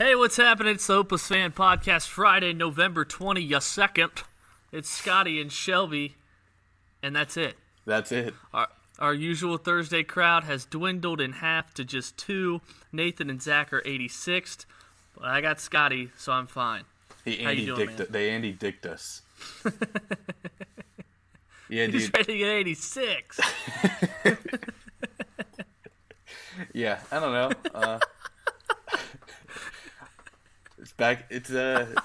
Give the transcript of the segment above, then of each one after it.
Hey, what's happening? It's the Hopeless Fan Podcast, Friday, November 22nd. It's Scotty and Shelby, and that's it. That's it. Our usual Thursday crowd has dwindled in half to just two. Nathan and Zach are 86th, but I got Scotty, so I'm fine. They How you doing, man? Andy dicked us. Yeah, He's dude. ready to get 86. Yeah, I don't know. It's back. It's with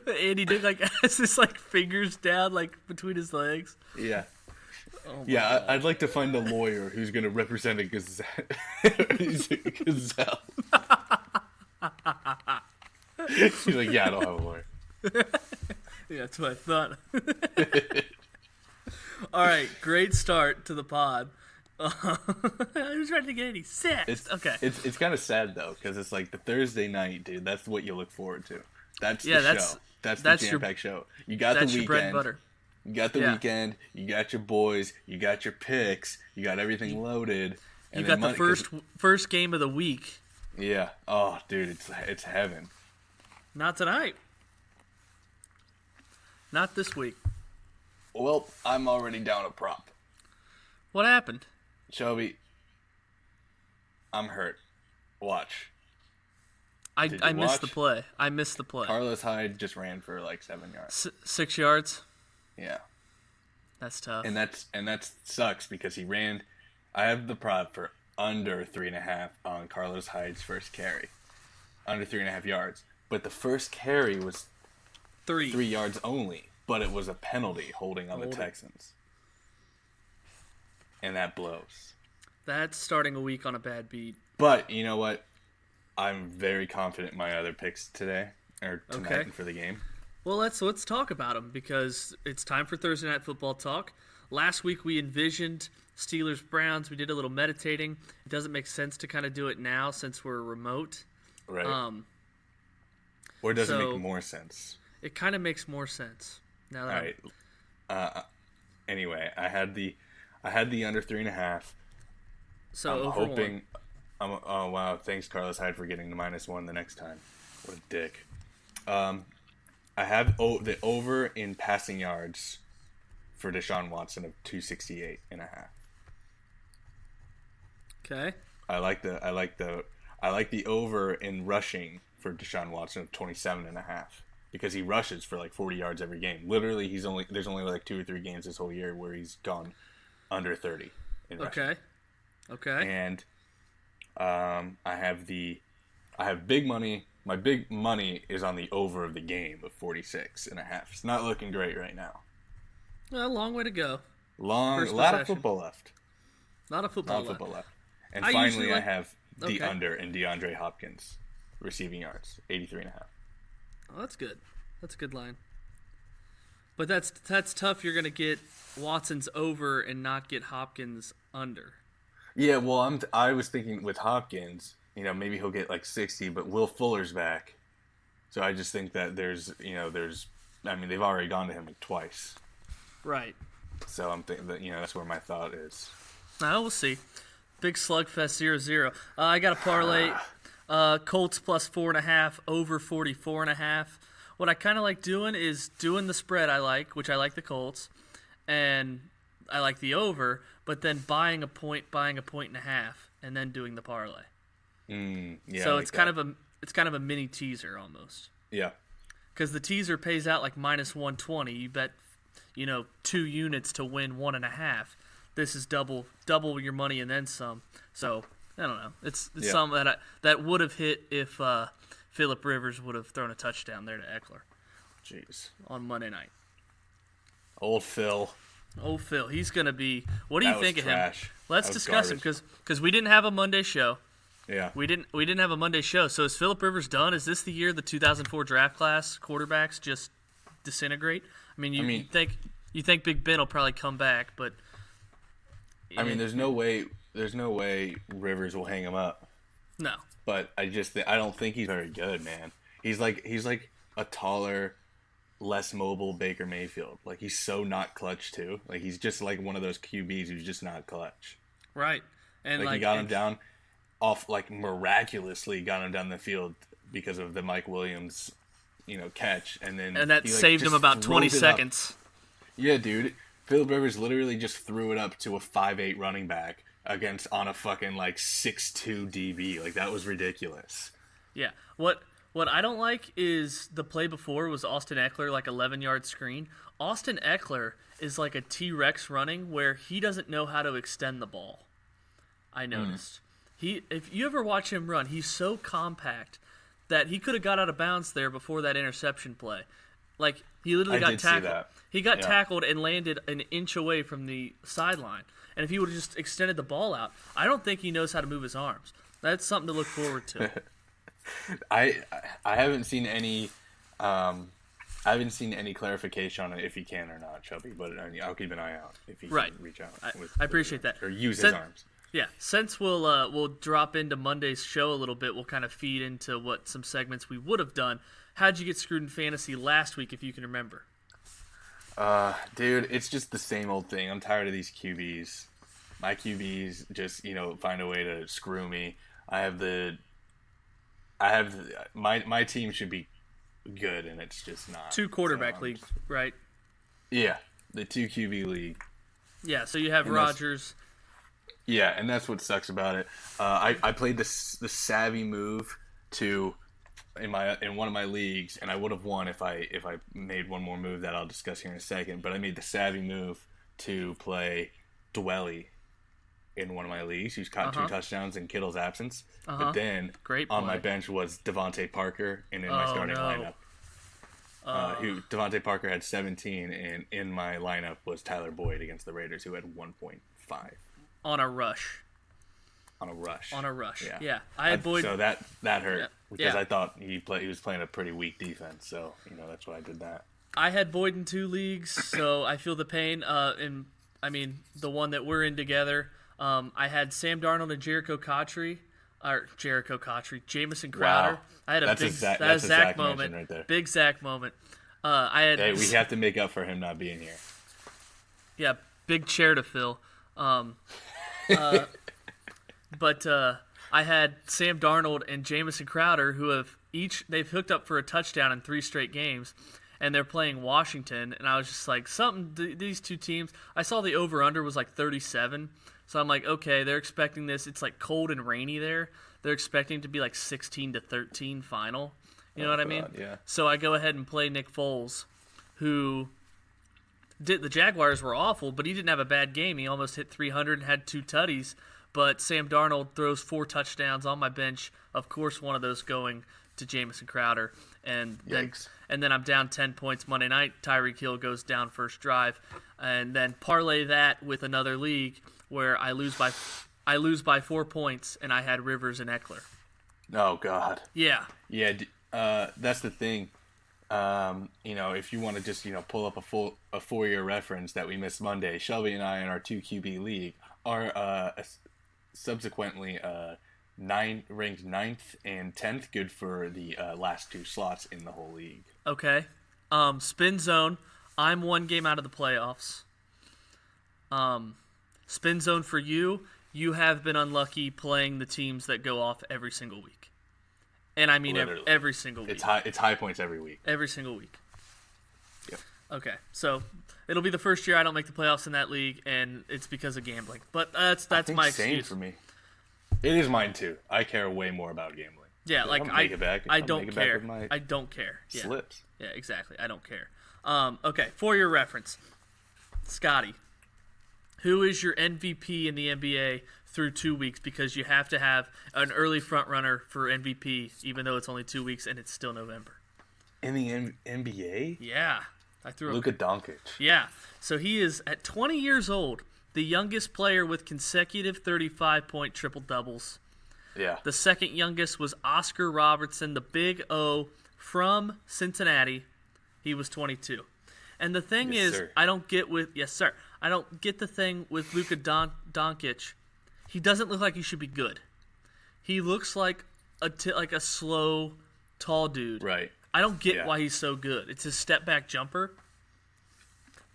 Andy did has his fingers down between his legs. Yeah. Oh Yeah, I'd like to find a lawyer who's going to represent a gazelle. Gazelle. He's like, yeah, I don't have a lawyer. Yeah, that's what I thought. All right, great start to the pod. I was ready to get 86. Okay. It's kind of sad though, because it's like the Thursday night, dude. That's what you look forward to. That's the show. That's the jam-packed show. You got the weekend. Your bread and butter. You got the weekend. You got your boys. You got your picks. You got everything loaded. You got the first game of the week. Yeah. Oh, dude, it's heaven. Not tonight. Not this week. Well, I'm already down a prop. What happened? Shelby, I'm hurt. Watch. I missed the play. I missed the play. Carlos Hyde just ran for 7 yards. 6 yards? Yeah. That's tough. And that sucks because he ran. I have the prop for under 3.5 on Carlos Hyde's first carry. Under 3.5 yards. But the first carry was 3 yards only. But it was a penalty holding on the Texans. And that blows. That's starting a week on a bad beat. But you know what? I'm very confident in my other picks today or tonight and for the game. Well, let's talk about them because it's time for Thursday Night Football talk. Last week we envisioned Steelers-Browns. We did a little meditating. It doesn't make sense to kind of do it now since we're remote. Right. Or does it make more sense? It kind of makes more sense. Now that all right. Anyway, I had the under 3.5. So I'm over hoping. Oh wow! Thanks, Carlos Hyde, for getting the -1 the next time. What a dick. I have the over in passing yards for Deshaun Watson of 268.5. Okay. I like the over in rushing for Deshaun Watson of 27.5 because he rushes for 40 yards every game. Literally, there's only 2 or 3 games this whole year where he's gone under 30 in rushing. Okay. And I have big money. My big money is on the over of the game of 46.5. It's not looking great right now. Well, a long way to go. A lot of football left. Not a football left. And finally, I have the under in DeAndre Hopkins receiving yards, 83.5. Oh, that's good. That's a good line. But that's tough. You're going to get Watson's over and not get Hopkins under. Yeah, well, I was thinking with Hopkins, maybe he'll get 60, but Will Fuller's back. So I just think that they've already gone to him twice. Right. So I'm thinking that, that's where my thought is. Now we'll see. Big slugfest 0-0. I got a parlay. Colts plus 4.5, over 44.5. What I kind of like doing is doing the spread which I like the Colts, and I like the over, but then buying a point and a half, and then doing the parlay. Yeah. So it's kind of a mini teaser almost. Yeah. Because the teaser pays out -120. You bet, 2 units to win 1.5. This is double your money and then some. So I don't know. It's something that would have hit if Phillip Rivers would have thrown a touchdown there to Eckler. Jeez. On Monday night. Old Phil. He's going to be. What do you think of him? Let's discuss him because we didn't have a Monday show. Yeah. We didn't have a Monday show. So is Phillip Rivers done? Is this the year the 2004 draft class quarterbacks just disintegrate? You think Big Ben will probably come back, but there's no way Rivers will hang him up. No. But I don't think he's very good, man. He's like a taller, less mobile Baker Mayfield. Like, he's so not clutch too. Like, he's just like one of those QBs who's just not clutch. Right. And Like he got him down off, like miraculously got him down the field because of the Mike Williams, catch, and that saved him about 20 seconds. Yeah, dude. Phillip Rivers literally just threw it up to a 5'8" running back on a fucking 6'2" DB. Like, that was ridiculous. Yeah. What I don't like is the play before was Austin Eckler, 11-yard screen. Austin Eckler is like a T-Rex running where he doesn't know how to extend the ball. I noticed. If you ever watch him run, he's so compact that he could have got out of bounds there before that interception play. He literally got tackled. He got tackled and landed an inch away from the sideline. And if he would have just extended the ball out, I don't think he knows how to move his arms. That's something to look forward to. I haven't seen any clarification on it if he can or not, Shelby. But I'll keep an eye out if he can reach out. I appreciate that. Or use his arms. Yeah, since we'll drop into Monday's show a little bit, we'll kind of feed into what some segments we would have done. How'd you get screwed in fantasy last week, if you can remember? Dude, it's just the same old thing. I'm tired of these QBs. My QBs just, find a way to screw me. My team should be good, and it's just not. 2 quarterback league, right? Yeah, the 2 QB league. Yeah, so you have Rodgers. Yeah, and that's what sucks about it. I played the savvy move in one of my leagues, and I would have won if I made one more move that I'll discuss here in a second. But I made the savvy move to play Dwelly in one of my leagues. He's caught 2 touchdowns in Kittle's absence. But then on my bench was Devontae Parker, and in my starting lineup, Devontae Parker had 17, and in my lineup was Tyler Boyd against the Raiders, who had 1.5. On a rush. Yeah. I had Boyd. So that hurt because I thought he was playing a pretty weak defense. So that's why I did that. I had Boyd in 2 leagues, so I feel the pain. The one that we're in together. I had Sam Darnold and Jamison Crowder. Wow. I had a Zach moment right there. Big Zach moment. We have to make up for him not being here. Yeah, big chair to fill. But I had Sam Darnold and Jamison Crowder, who they've hooked up for a touchdown in 3 straight games, and they're playing Washington. And I was just like, these 2 teams. I saw the over/under was 37, so I'm like, okay, they're expecting this. It's cold and rainy there. They're expecting to be 16-13 final. You know what I mean? Yeah. So I go ahead and play Nick Foles, who. The Jaguars were awful, but he didn't have a bad game. He almost hit 300 and had 2 tutties. But Sam Darnold throws 4 touchdowns on my bench. Of course, one of those going to Jamison Crowder. And then I'm down 10 points Monday night. Tyreek Hill goes down first drive. And then parlay that with another league where I lose by 4 points, and I had Rivers and Eckler. Oh, God. Yeah. Yeah, that's the thing. If you want to just, pull up a 4-year reference that we missed Monday, Shelby and I in our 2 QB league are subsequently ranked 9th and 10th, good for the last 2 slots in the whole league. Okay. Spin zone. I'm 1 game out of the playoffs. Spin zone for you. You have been unlucky playing the teams that go off every single week. And I mean every single week. It's high points every week. Every single week. Yep. Okay, so it'll be the first year I don't make the playoffs in that league, and it's because of gambling. But that's my excuse. Same for me. It is mine too. I care way more about gambling. Yeah, I don't care. I don't care. Slips. Yeah, exactly. I don't care. Okay, for your reference, Scotty, who is your MVP in the NBA through 2 weeks, because you have to have an early front runner for MVP, even though it's only 2 weeks and it's still November. In the NBA? Yeah. I threw Luka Doncic. Yeah. So he is, at 20 years old, the youngest player with consecutive 35-point triple-doubles. Yeah. The second youngest was Oscar Robertson, the Big O from Cincinnati. He was 22. And the thing I don't get the thing with Luka Doncic. He doesn't look like he should be good. He looks like a slow, tall dude. Right. I don't get why he's so good. It's his step back jumper.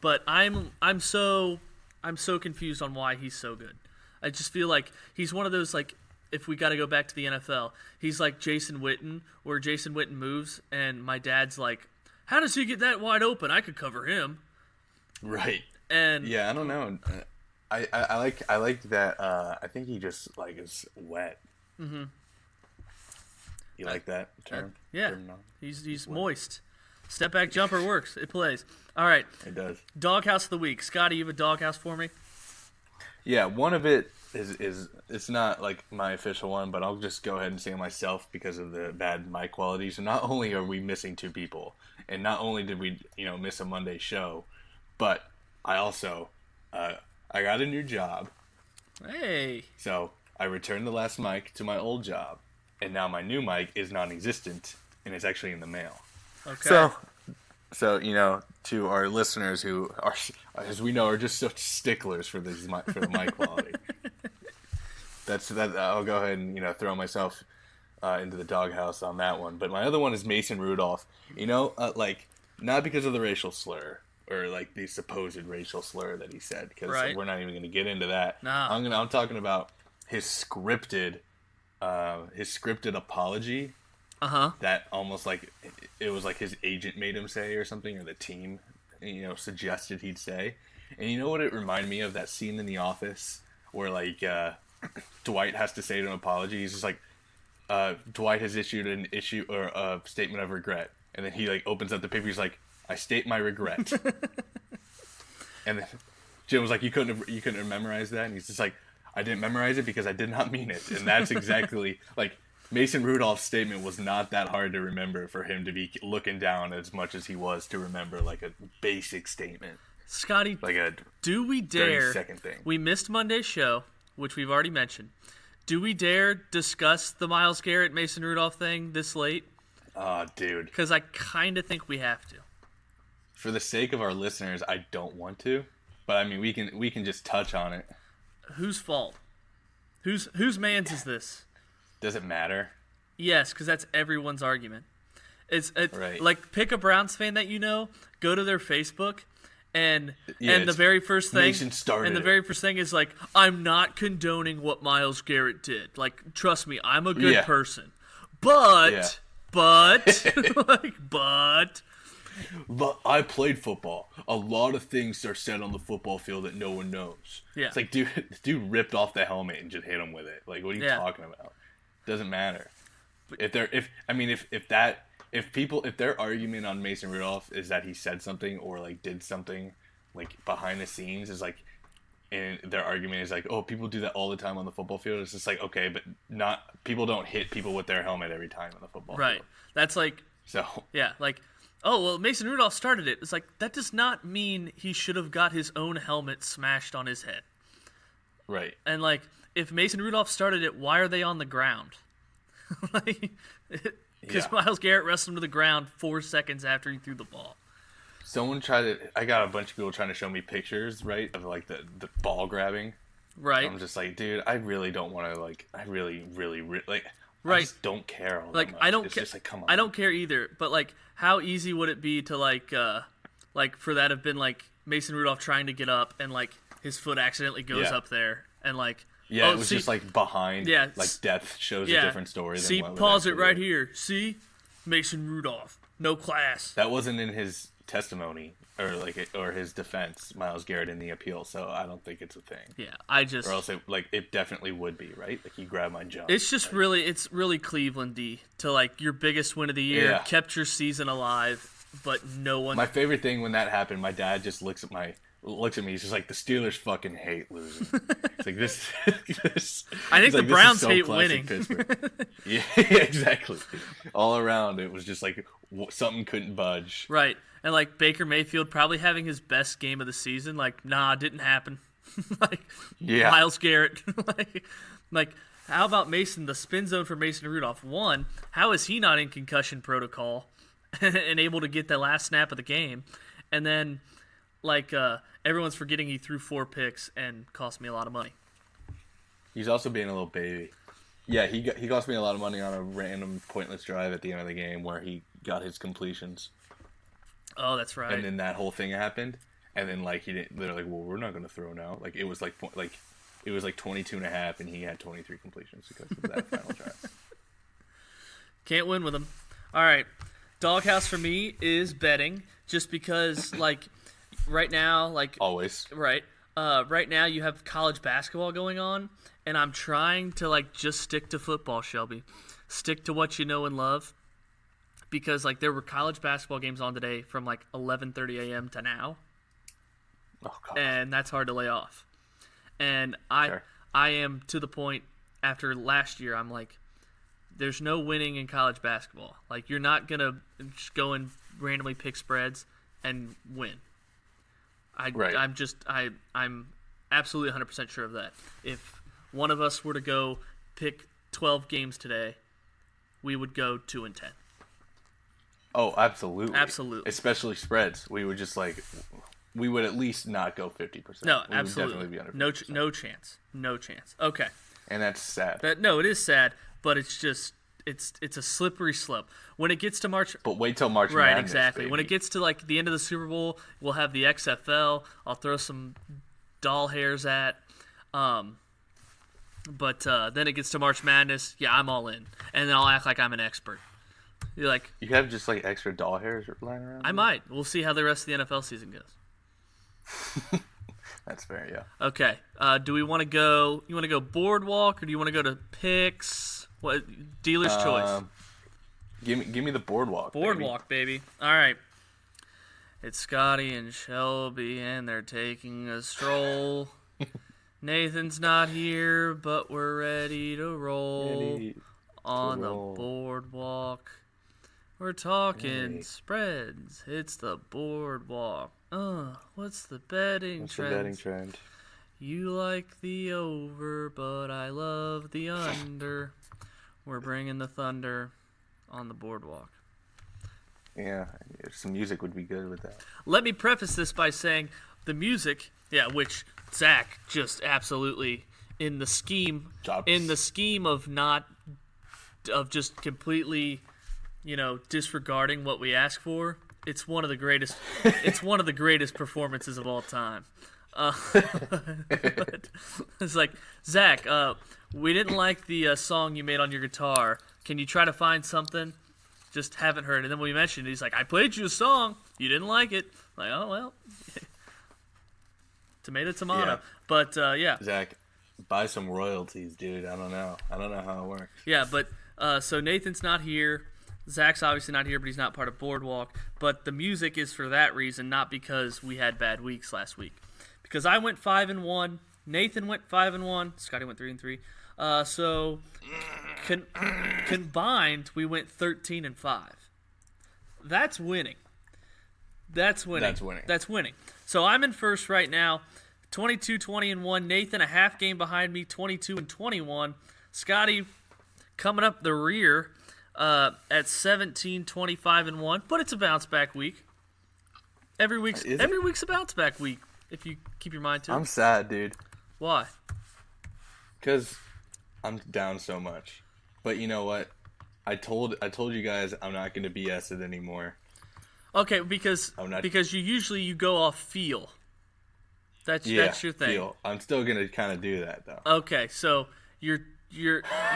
But I'm so confused on why he's so good. I just feel like he's one of those, like, if we got to go back to the NFL, he's like Jason Witten, where Jason Witten moves, and my dad's like, how does he get that wide open? I could cover him. Right. And yeah, I don't know. I like that. I think he just like is wet. Mm-hmm. You like that term? Yeah. He's moist. Step back jumper works. It plays. All right. It does. Doghouse of the week. Scotty, you have a doghouse for me? Yeah, one of it is it's not like my official one, but I'll just go ahead and say it myself because of the bad mic quality. So not only are we missing 2 people, and not only did we miss a Monday show, but I also I got a new job. Hey. So I returned the last mic to my old job, and now my new mic is non-existent, and it's actually in the mail. Okay. So to our listeners who are, as we know, are just such sticklers for the mic quality. That. I'll go ahead and throw myself into the doghouse on that one. But my other one is Mason Rudolph. Like not because of the racial slur or like the supposed racial slur that he said, because we're not even going to get into that. No. I'm talking about his scripted apology. That almost like it was like his agent made him say or something, or the team, suggested he'd say. And you know what it reminded me of? That scene in The Office where like Dwight has to say an apology. He's just like, Dwight has issued a statement of regret, and then he like opens up the paper. He's like, I state my regret. And then Jim was like, you couldn't memorize that, and he's just like, I didn't memorize it because I did not mean it. And that's exactly like. Mason Rudolph's statement was not that hard to remember for him to be looking down as much as he was to remember like a basic statement. Scotty, like a do we dare? 30-second thing. We missed Monday's show, which we've already mentioned. Do we dare discuss the Myles Garrett Mason Rudolph thing this late? Oh, dude. Because I kind of think we have to. For the sake of our listeners, I don't want to, but I mean we can just touch on it. Whose fault? Whose man's is this? Does it matter? Yes, because that's everyone's argument. It's right. Like, pick a Browns fan that go to their Facebook, and the very first thing is like, I'm not condoning what Myles Garrett did. Like, trust me, I'm a good person. But I played football. A lot of things are said on the football field that no one knows. Yeah. It's like, dude ripped off the helmet and just hit him with it. Like, what are you talking about? Doesn't matter. If their argument on Mason Rudolph is that he said something or like did something like behind the scenes is like, and their argument is like, oh, people do that all the time on the football field. It's just like, okay, but people don't hit people with their helmet every time on the football field. Right. That's like, like, oh, well, Mason Rudolph started it. It's like, that does not mean he should have got his own helmet smashed on his head. Right. And like, if Mason Rudolph started it, why are they on the ground? Because Myles Garrett wrestled him to the ground 4 seconds after he threw the ball. I got a bunch of people trying to show me pictures, right, of like the ball grabbing. Right. I'm just like, dude, I really don't want to I really like, right. I just don't care all like, that much. I don't it's care. Just like, come on. I don't care either, but like, how easy would it be to like for that have been like Mason Rudolph trying to get up and like his foot accidentally goes up there and like. Yeah, it was just like behind. Yeah, like depth shows a different story. See, pause it right here. See, Mason Rudolph, no class. That wasn't in his testimony or his defense, Myles Garrett in the appeal. So I don't think it's a thing. Yeah, or else it definitely would be, right? Like he grabbed my jump. It's just it's really Cleveland-y to like your biggest win of the year, kept your season alive, but no one. My favorite thing when that happened, my dad just looks at me. He's just like, the Steelers fucking hate losing. It's like this. I think the Browns hate winning. Yeah, exactly. All around, it was just like something couldn't budge. Right, and like Baker Mayfield probably having his best game of the season. Like, nah, didn't happen. Myles Garrett. like, how about Mason? The spin zone for Mason Rudolph. One, how is he not in concussion protocol and able to get the last snap of the game? And then. Like, everyone's forgetting he threw 4 picks and cost me a lot of money. He's also being a little baby. Yeah, he cost me a lot of money on a random pointless drive at the end of the game where he got his completions. Oh, that's right. And then that whole thing happened, and then like they're like, well, we're not going to throw now. Like it was like it was like 22.5, and he had 23 completions because of that final drive. Can't win with him. All right. Doghouse for me is betting, just because, like, right now, like... Always. Right. Right now you have college basketball going on, and I'm trying to, like, just stick to football, Shelby. Stick to what you know and love. Because, like, there were college basketball games on today from, like, 11:30 a.m. to now. Oh, God. And that's hard to lay off. And Sure. I am to the point, after last year, I'm like, there's no winning in college basketball. Like, you're not going to just go and randomly pick spreads and win. Right. I'm absolutely 100% sure of that. If one of us were to go pick 12 games today, we would go 2-10. Oh, absolutely. Absolutely. Especially spreads. We would just like, we would at least not go 50%. No, we absolutely. Would definitely be under 50%. No chance. No chance. Okay. And that's sad. No, it is sad, but it's just it's a slippery slope. When it gets to March, But wait till March right? Madness, Exactly. baby. When it gets to like the end of the Super Bowl, we'll have the XFL. I'll throw some doll hairs at. But then it gets to March Madness. Yeah, I'm all in, and then I'll act like I'm an expert. You're like, You have just like extra doll hairs lying around? I might. We'll see how the rest of the NFL season goes. That's fair, yeah. Okay. Do we want to go? You want to go boardwalk, or do you want to go to picks? What dealer's choice? Give me the boardwalk. Boardwalk, baby. All right. It's Scotty and Shelby, and they're taking a stroll. Nathan's not here, but we're ready to roll Ready on to roll. the boardwalk. We're talking Ready. spreads. It's the boardwalk. What's the betting What's the trend? betting trend? You like the over, but I love the under. We're bringing the thunder on the boardwalk. Yeah, some music would be good with that. Let me preface this by saying the music, which Zach just absolutely in the scheme of just completely, disregarding what we ask for. It's one of the greatest. It's one of the greatest performances of all time. But it's like, Zach, we didn't like the song you made on your guitar. Can you try to find something? Just haven't heard. And then when we mentioned it, he's like, I played you a song. You didn't like it. Like, oh, well. Tomato. Yeah. But, yeah. Zach, buy some royalties, dude. I don't know how it works. Yeah, but so Nathan's not here. Zach's obviously not here, but he's not part of Boardwalk. But the music is for that reason, not because we had bad weeks last week. Because I went 5-1, Nathan went 5-1, Scotty went 3-3. So combined, we went 13-5. That's winning. That's winning. So I'm in first right now, 22-20-1. Nathan a half game behind me, 22-21. Scotty coming up the rear at 17-25-1. But it's a bounce back week. Every week's a bounce back week if you keep your mind to it. I'm sad, dude. Why? Because I'm down so much. But you know what? I told you guys I'm not going to BS it anymore. Okay, because you go off feel. That's your thing. Feel. I'm still going to kind of do that though. Okay, so you're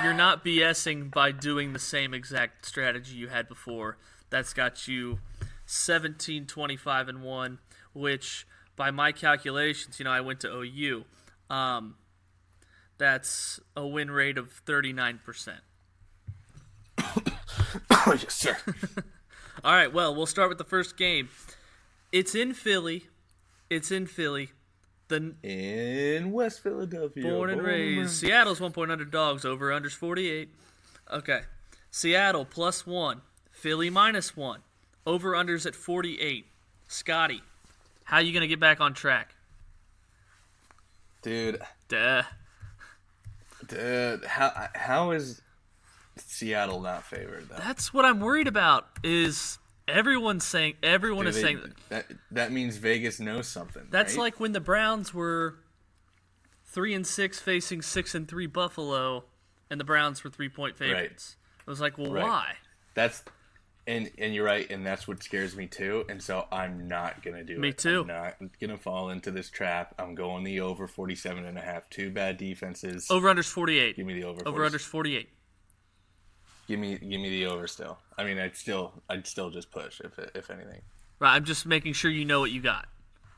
not BSing by doing the same exact strategy you had before. That's got you 17-25-1, which by my calculations, I went to OU. That's a win rate of 39%. Yes, sir. All right, well, we'll start with the first game. It's in Philly. In West Philadelphia. Born and raised. Seattle's 1-point underdogs. Over-unders 48. Okay. Seattle +1. Philly -1. Over-unders at 48. Scotty, how you going to get back on track? Dude, Duh. how is Seattle not favored though? That's what I'm worried about. Is everyone is saying that means Vegas knows something. That's right? like when the Browns were 3-6 facing 6-3 Buffalo, and the Browns were 3-point favorites. Right. I was like, well, right. why? That's And you're right, and that's what scares me too. And so I'm not gonna do it. Me too. I'm not gonna fall into this trap. I'm going the over 47.5. Two bad defenses. Over-under's 48. Give me the over. Over-under's 48. Give me the over still. I mean, I'd still just push if anything. Right, I'm just making sure you know what you got.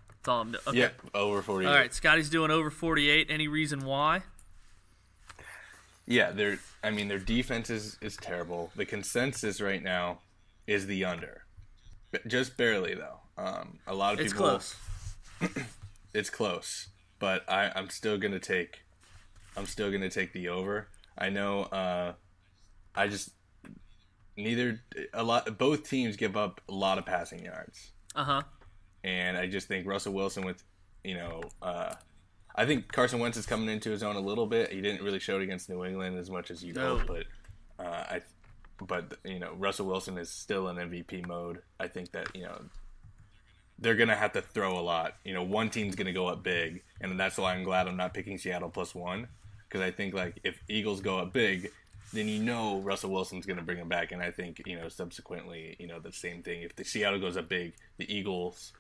That's all I'm doing. Okay. Yeah, over 48. All right, Scotty's doing over 48. Any reason why? Yeah, their defense is terrible. The consensus right now is the under, just barely though. A lot of It's people. close. It's close, but I'm still gonna take the over. I know. Both teams give up a lot of passing yards. And I just think Russell Wilson with, I think Carson Wentz is coming into his own a little bit. He didn't really show it against New England as much as you'd hope, but Russell Wilson is still in MVP mode. I think that, they're going to have to throw a lot. One team's going to go up big, and that's why I'm glad I'm not picking Seattle +1, because I think, like, if Eagles go up big, then Russell Wilson's going to bring him back, and I think, subsequently, the same thing. If the Seattle goes up big, the Eagles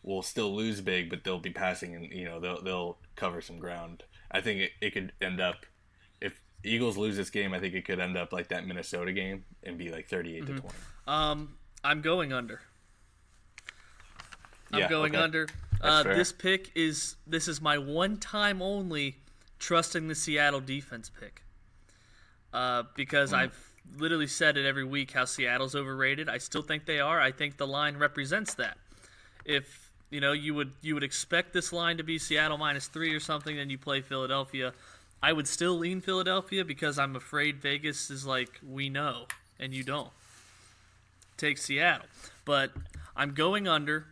will still lose big, but they'll be passing, and, they'll cover some ground. I think it could end up, if Eagles lose this game, I think it could end up like that Minnesota game and be like 38-20. I'm going under. Under. This is my one time only trusting the Seattle defense pick. Because I've literally said it every week how Seattle's overrated. I still think they are. I think the line represents that. If you would expect this line to be Seattle -3 or something, then you play Philadelphia. I would still lean Philadelphia because I'm afraid Vegas is like, we know, and you don't. Take Seattle. But I'm going under.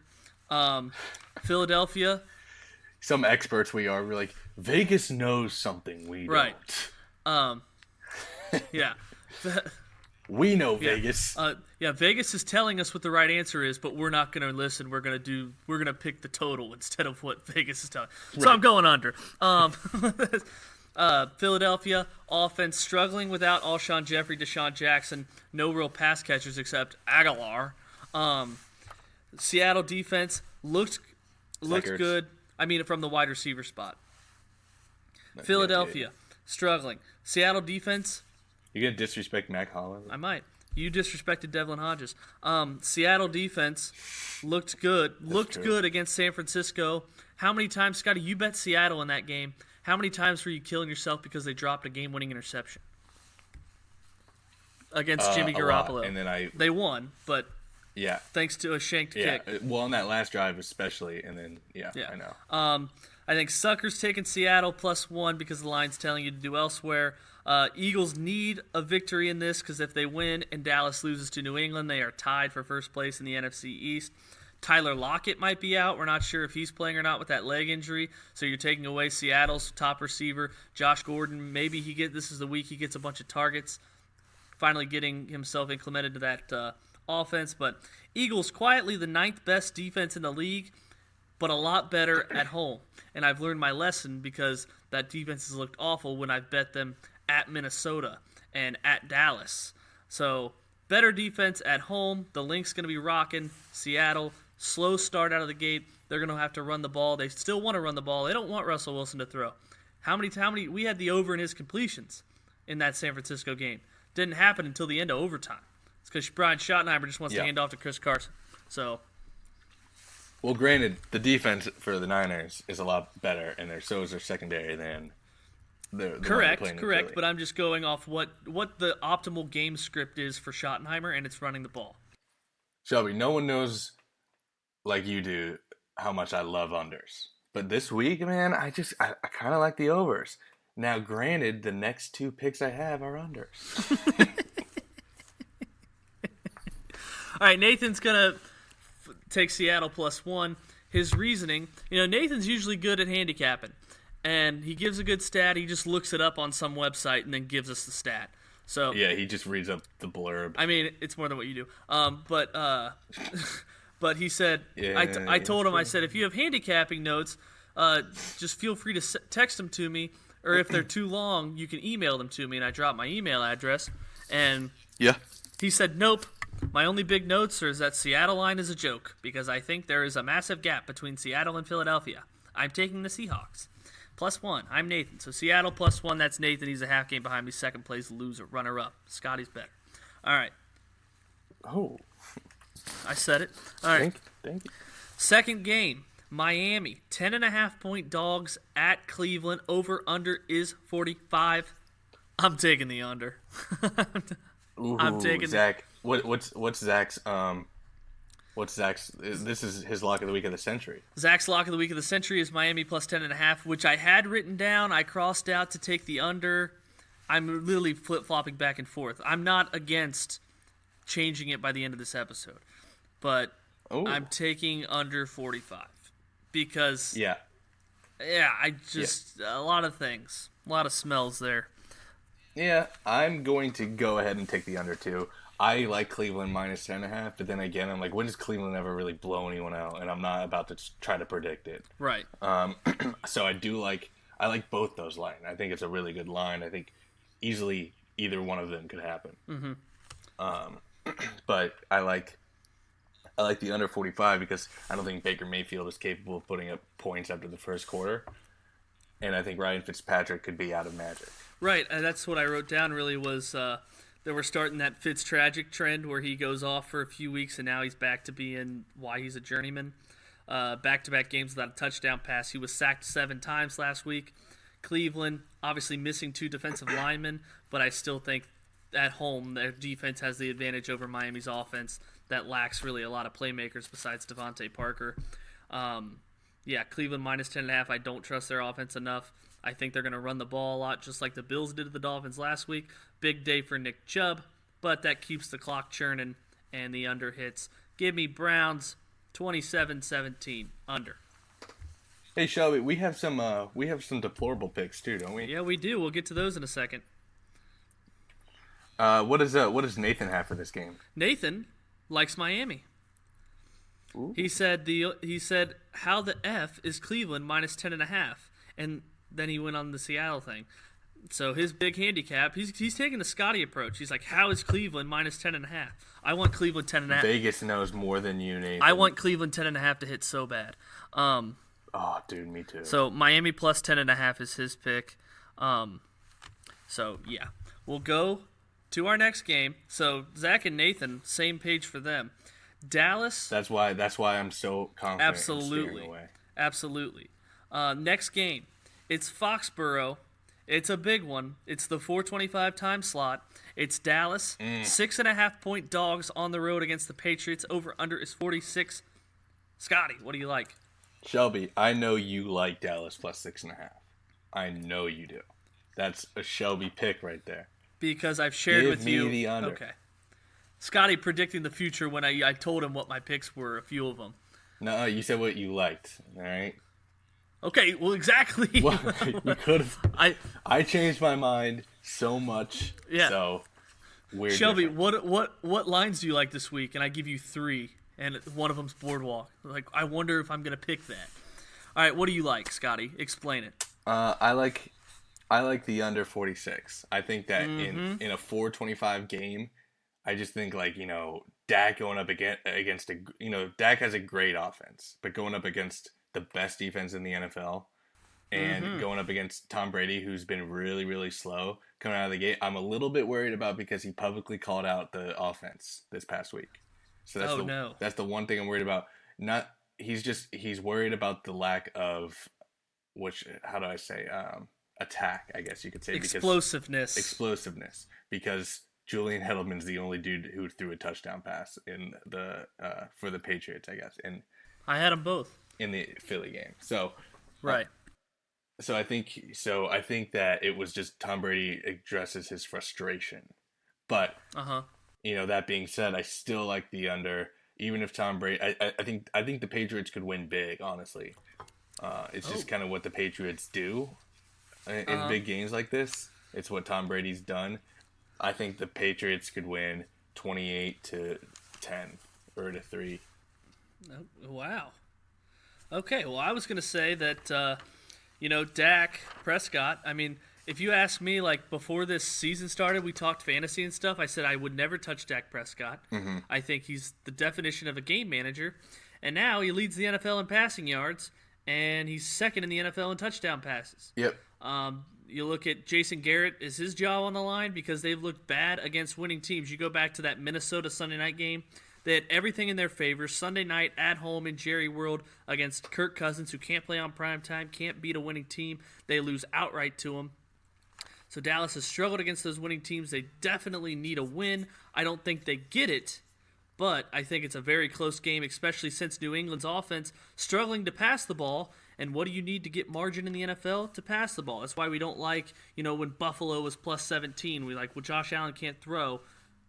Philadelphia. Some experts we're like, Vegas knows something we don't. Yeah. We know Vegas. Vegas is telling us what the right answer is, but we're not going to listen. We're going to pick the total instead of what Vegas is telling. So I'm going under. Philadelphia offense struggling without Alshon Jeffrey, Deshaun Jackson, no real pass catchers except Aguilar. Seattle defense looked good. I mean, from the wide receiver spot. Philadelphia struggling. Seattle defense. You gonna disrespect Mac Hollins? I might. You disrespected Devlin Hodges. Seattle defense looked good. Good against San Francisco. How many times, Scotty, you bet Seattle in that game? How many times were you killing yourself because they dropped a game-winning interception against Jimmy Garoppolo? And then they won, but yeah, thanks to a shanked kick. Well, on that last drive especially, and then I know. I think Sucker's taking Seattle +1 because the line's telling you to do elsewhere. Eagles need a victory in this because if they win and Dallas loses to New England, they are tied for first place in the NFC East. Tyler Lockett might be out. We're not sure if he's playing or not with that leg injury. So you're taking away Seattle's top receiver, Josh Gordon. Maybe this is the week he gets a bunch of targets, finally getting himself implemented to that offense. But Eagles quietly the 9th best defense in the league, but a lot better at home. And I've learned my lesson because that defense has looked awful when I've bet them at Minnesota and at Dallas. So better defense at home. The Lynx going to be rocking. Seattle, slow start out of the gate. They're going to have to run the ball. They still want to run the ball. They don't want Russell Wilson to throw. How many? We had the over in his completions in that San Francisco game. Didn't happen until the end of overtime. It's because Brian Schottenheimer just wants to hand off to Chris Carson. So, well, granted, the defense for the Niners is a lot better, and so is their secondary than the correct. But I'm just going off what the optimal game script is for Schottenheimer, and it's running the ball. Shelby, no one knows like you do how much I love unders. But this week, man, I kind of like the overs. Now, granted, the next 2 picks I have are unders. All right, Nathan's going to take Seattle +1. His reasoning, Nathan's usually good at handicapping. And he gives a good stat. He just looks it up on some website and then gives us the stat. So yeah, he just reads up the blurb. I mean, it's more than what you do. But he said, I told him, I said, if you have handicapping notes, just feel free to text them to me. Or if they're too long, you can email them to me. And I dropped my email address. And yeah, he said, nope, My only big notes is that Seattle line is a joke because I think there is a massive gap between Seattle and Philadelphia. I'm taking the Seahawks. +1. I'm Nathan. So Seattle +1. That's Nathan. He's a half game behind me. Second place loser. Runner up. Scotty's better. All right. Oh. I said it. All right. Thank you. Second game. Miami. 10.5-point dogs at Cleveland. Over under is 45. I'm taking the under. Ooh, I'm taking Zach. What's Zach's this is his lock of the week of the century. Zach's lock of the week of the century is Miami +10.5, which I had written down. I crossed out to take the under. I'm literally flip-flopping back and forth. I'm not against changing it by the end of this episode, but I'm taking under 45 because I just a lot of things, a lot of smells there. Yeah, I'm going to go ahead and take the under too. I like Cleveland -10.5, but then again, I'm like, when does Cleveland ever really blow anyone out? And I'm not about to try to predict it. Right. So I like both those lines. I think it's a really good line. I think easily either one of them could happen. Mm-hmm. But I like the under 45 because I don't think Baker Mayfield is capable of putting up points after the first quarter. And I think Ryan Fitzpatrick could be out of magic. Right, and that's what I wrote down really was that we're starting that Fitz-tragic trend where he goes off for a few weeks and now he's back to being why he's a journeyman. Back-to-back games without a touchdown pass. He was sacked 7 times last week. Cleveland, obviously missing 2 defensive linemen, but I still think at home their defense has the advantage over Miami's offense that lacks really a lot of playmakers besides Devontae Parker. Cleveland -10.5. I don't trust their offense enough. I think they're going to run the ball a lot, just like the Bills did to the Dolphins last week. Big day for Nick Chubb, but that keeps the clock churning, and the under hits. Give me Browns 27-17 under. Hey Shelby, we have some deplorable picks too, don't we? Yeah, we do. We'll get to those in a second. What does Nathan have for this game? Nathan likes Miami. Ooh. He said how the F is Cleveland -10.5, and then he went on the Seattle thing. So his big handicap, he's taking the Scotty approach. He's like, how is Cleveland -10.5? I want Cleveland 10.5. Vegas knows more than you, Nathan. I want Cleveland 10.5 to hit so bad. Oh, dude, me too. So Miami +10.5 is his pick. We'll go to our next game. So Zach and Nathan, same page for them. Dallas. That's why I'm so confident. Absolutely. In steering away. Absolutely. Next game. It's Foxborough. It's a big one. It's the 4:25 time slot. It's Dallas. 6.5-point dogs on the road against the Patriots. Over under is 46. Scotty, what do you like? Shelby, I know you like Dallas +6.5. I know you do. That's a Shelby pick right there. Because I've shared with you. Give me the under. Okay. Scotty predicting the future when I told him what my picks were, a few of them. No, you said what you liked. All right. Okay, well, exactly. Well, you could have. I changed my mind so much. Yeah. So we're Shelby, different. what lines do you like this week? And I give you 3, and one of them's Boardwalk. Like, I wonder if I'm gonna pick that. All right, what do you like, Scotty? Explain it. I like the under 46. I think that in a 4:25 game, I just think Dak going up against Dak has a great offense, but going up against the best defense in the NFL and going up against Tom Brady, who's been really, really slow coming out of the gate, I'm a little bit worried about because he publicly called out the offense this past week. So that's the one thing I'm worried about. He's worried about the lack of attack, I guess you could say. Explosiveness. Because Julian Edelman's the only dude who threw a touchdown pass in for the Patriots, I guess. And I had them both in the Philly game. So right. So I think that it was just Tom Brady addresses his frustration. But that being said, I still like the under. Even if Tom Brady, I think the Patriots could win big. Honestly, it's just kind of what the Patriots do in big games like this. It's what Tom Brady's done. I think the Patriots could win 28-10 or to 3. Wow. Okay, well, I was going to say that, Dak Prescott, I mean, if you ask me, like, before this season started, we talked fantasy and stuff, I said I would never touch Dak Prescott. Mm-hmm. I think he's the definition of a game manager. And now he leads the NFL in passing yards, and he's second in the NFL in touchdown passes. Yep. You look at Jason Garrett, is his job on the line because they've looked bad against winning teams. You go back to that Minnesota Sunday night game. They had everything in their favor. Sunday night at home in Jerry World against Kirk Cousins, who can't play on primetime, can't beat a winning team. They lose outright to him. So Dallas has struggled against those winning teams. They definitely need a win. I don't think they get it, but I think it's a very close game, especially since New England's offense struggling to pass the ball. And what do you need to get margin in the NFL? To pass the ball. That's why we don't like, when Buffalo was plus 17, we like, well, Josh Allen can't throw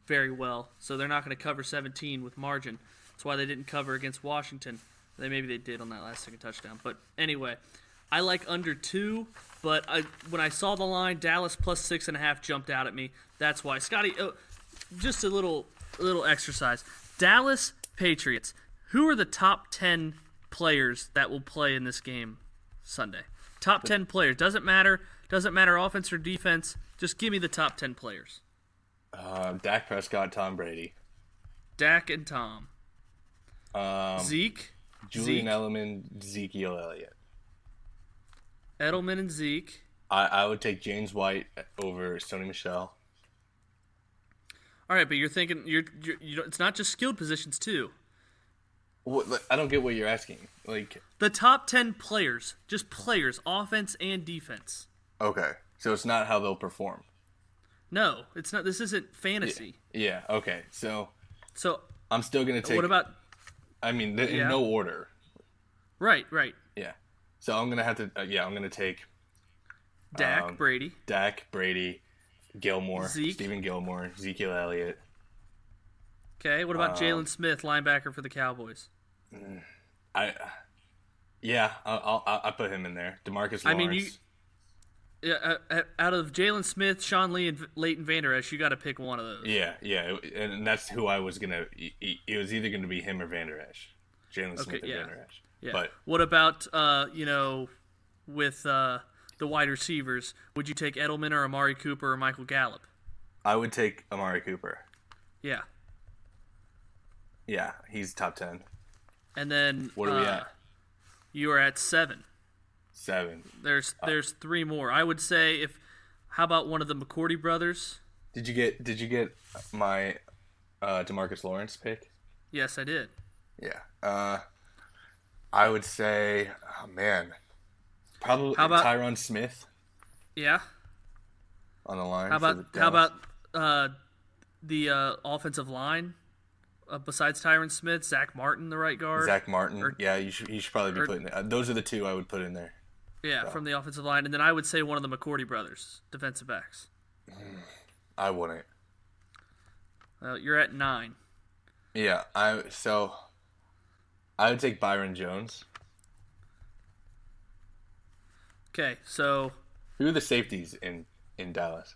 very well, so they're not going to cover 17 with margin. That's why they didn't cover against Washington. Maybe they did on that last second touchdown. But anyway, I like under 2, but when I saw the line, Dallas plus 6.5 jumped out at me. That's why. Scotty, just a little exercise. Dallas Patriots. Who are the top 10 players that will play in this game Sunday? Top 10 players. Doesn't matter offense or defense. Just give me the top 10 players. Dak Prescott, Tom Brady. Dak and Tom. Zeke. Julian Edelman, Ezekiel Elliott. Edelman and Zeke. I would take James White over Sony Michel. All right, but you're thinking it's not just skilled positions too. I don't get what you're asking. Like the top 10 players, just players, offense and defense. Okay, so it's not how they'll perform. No, it's not. This isn't fantasy. Yeah. Okay. So I'm still gonna take. What about? I mean, in no order. Right. Yeah. So I'm gonna have to. I'm gonna take. Dak, Brady, Gilmore, Zeke. Stephen Gilmore, Ezekiel Elliott. Okay. What about Jalen Smith, linebacker for the Cowboys? I'll put him in there. DeMarcus Lawrence. I mean, out of Jalen Smith, Sean Lee, and Leighton Vander Esch, you got to pick one of those. Yeah, and that's who I was gonna. It was either gonna be him or Vander Esch, Jalen Smith and Vander Esch. Yeah. But what about with the wide receivers? Would you take Edelman or Amari Cooper or Michael Gallup? I would take Amari Cooper. Yeah. Yeah, he's top 10. And then what are we at? You are at 7. 7. There's 3 more. I would say how about one of the McCourty brothers? Did you get my DeMarcus Lawrence pick? Yes, I did. Yeah. I would say, probably Tyron Smith. Yeah. On the line. How about the offensive line? Besides Tyron Smith, Zach Martin, the right guard. Zach Martin. He should probably be put in there. Those are the 2 I would put in there. Yeah, from the offensive line. And then I would say one of the McCourty brothers, defensive backs. I wouldn't. You're at 9. Yeah, I would take Byron Jones. Okay, so who are the safeties in Dallas?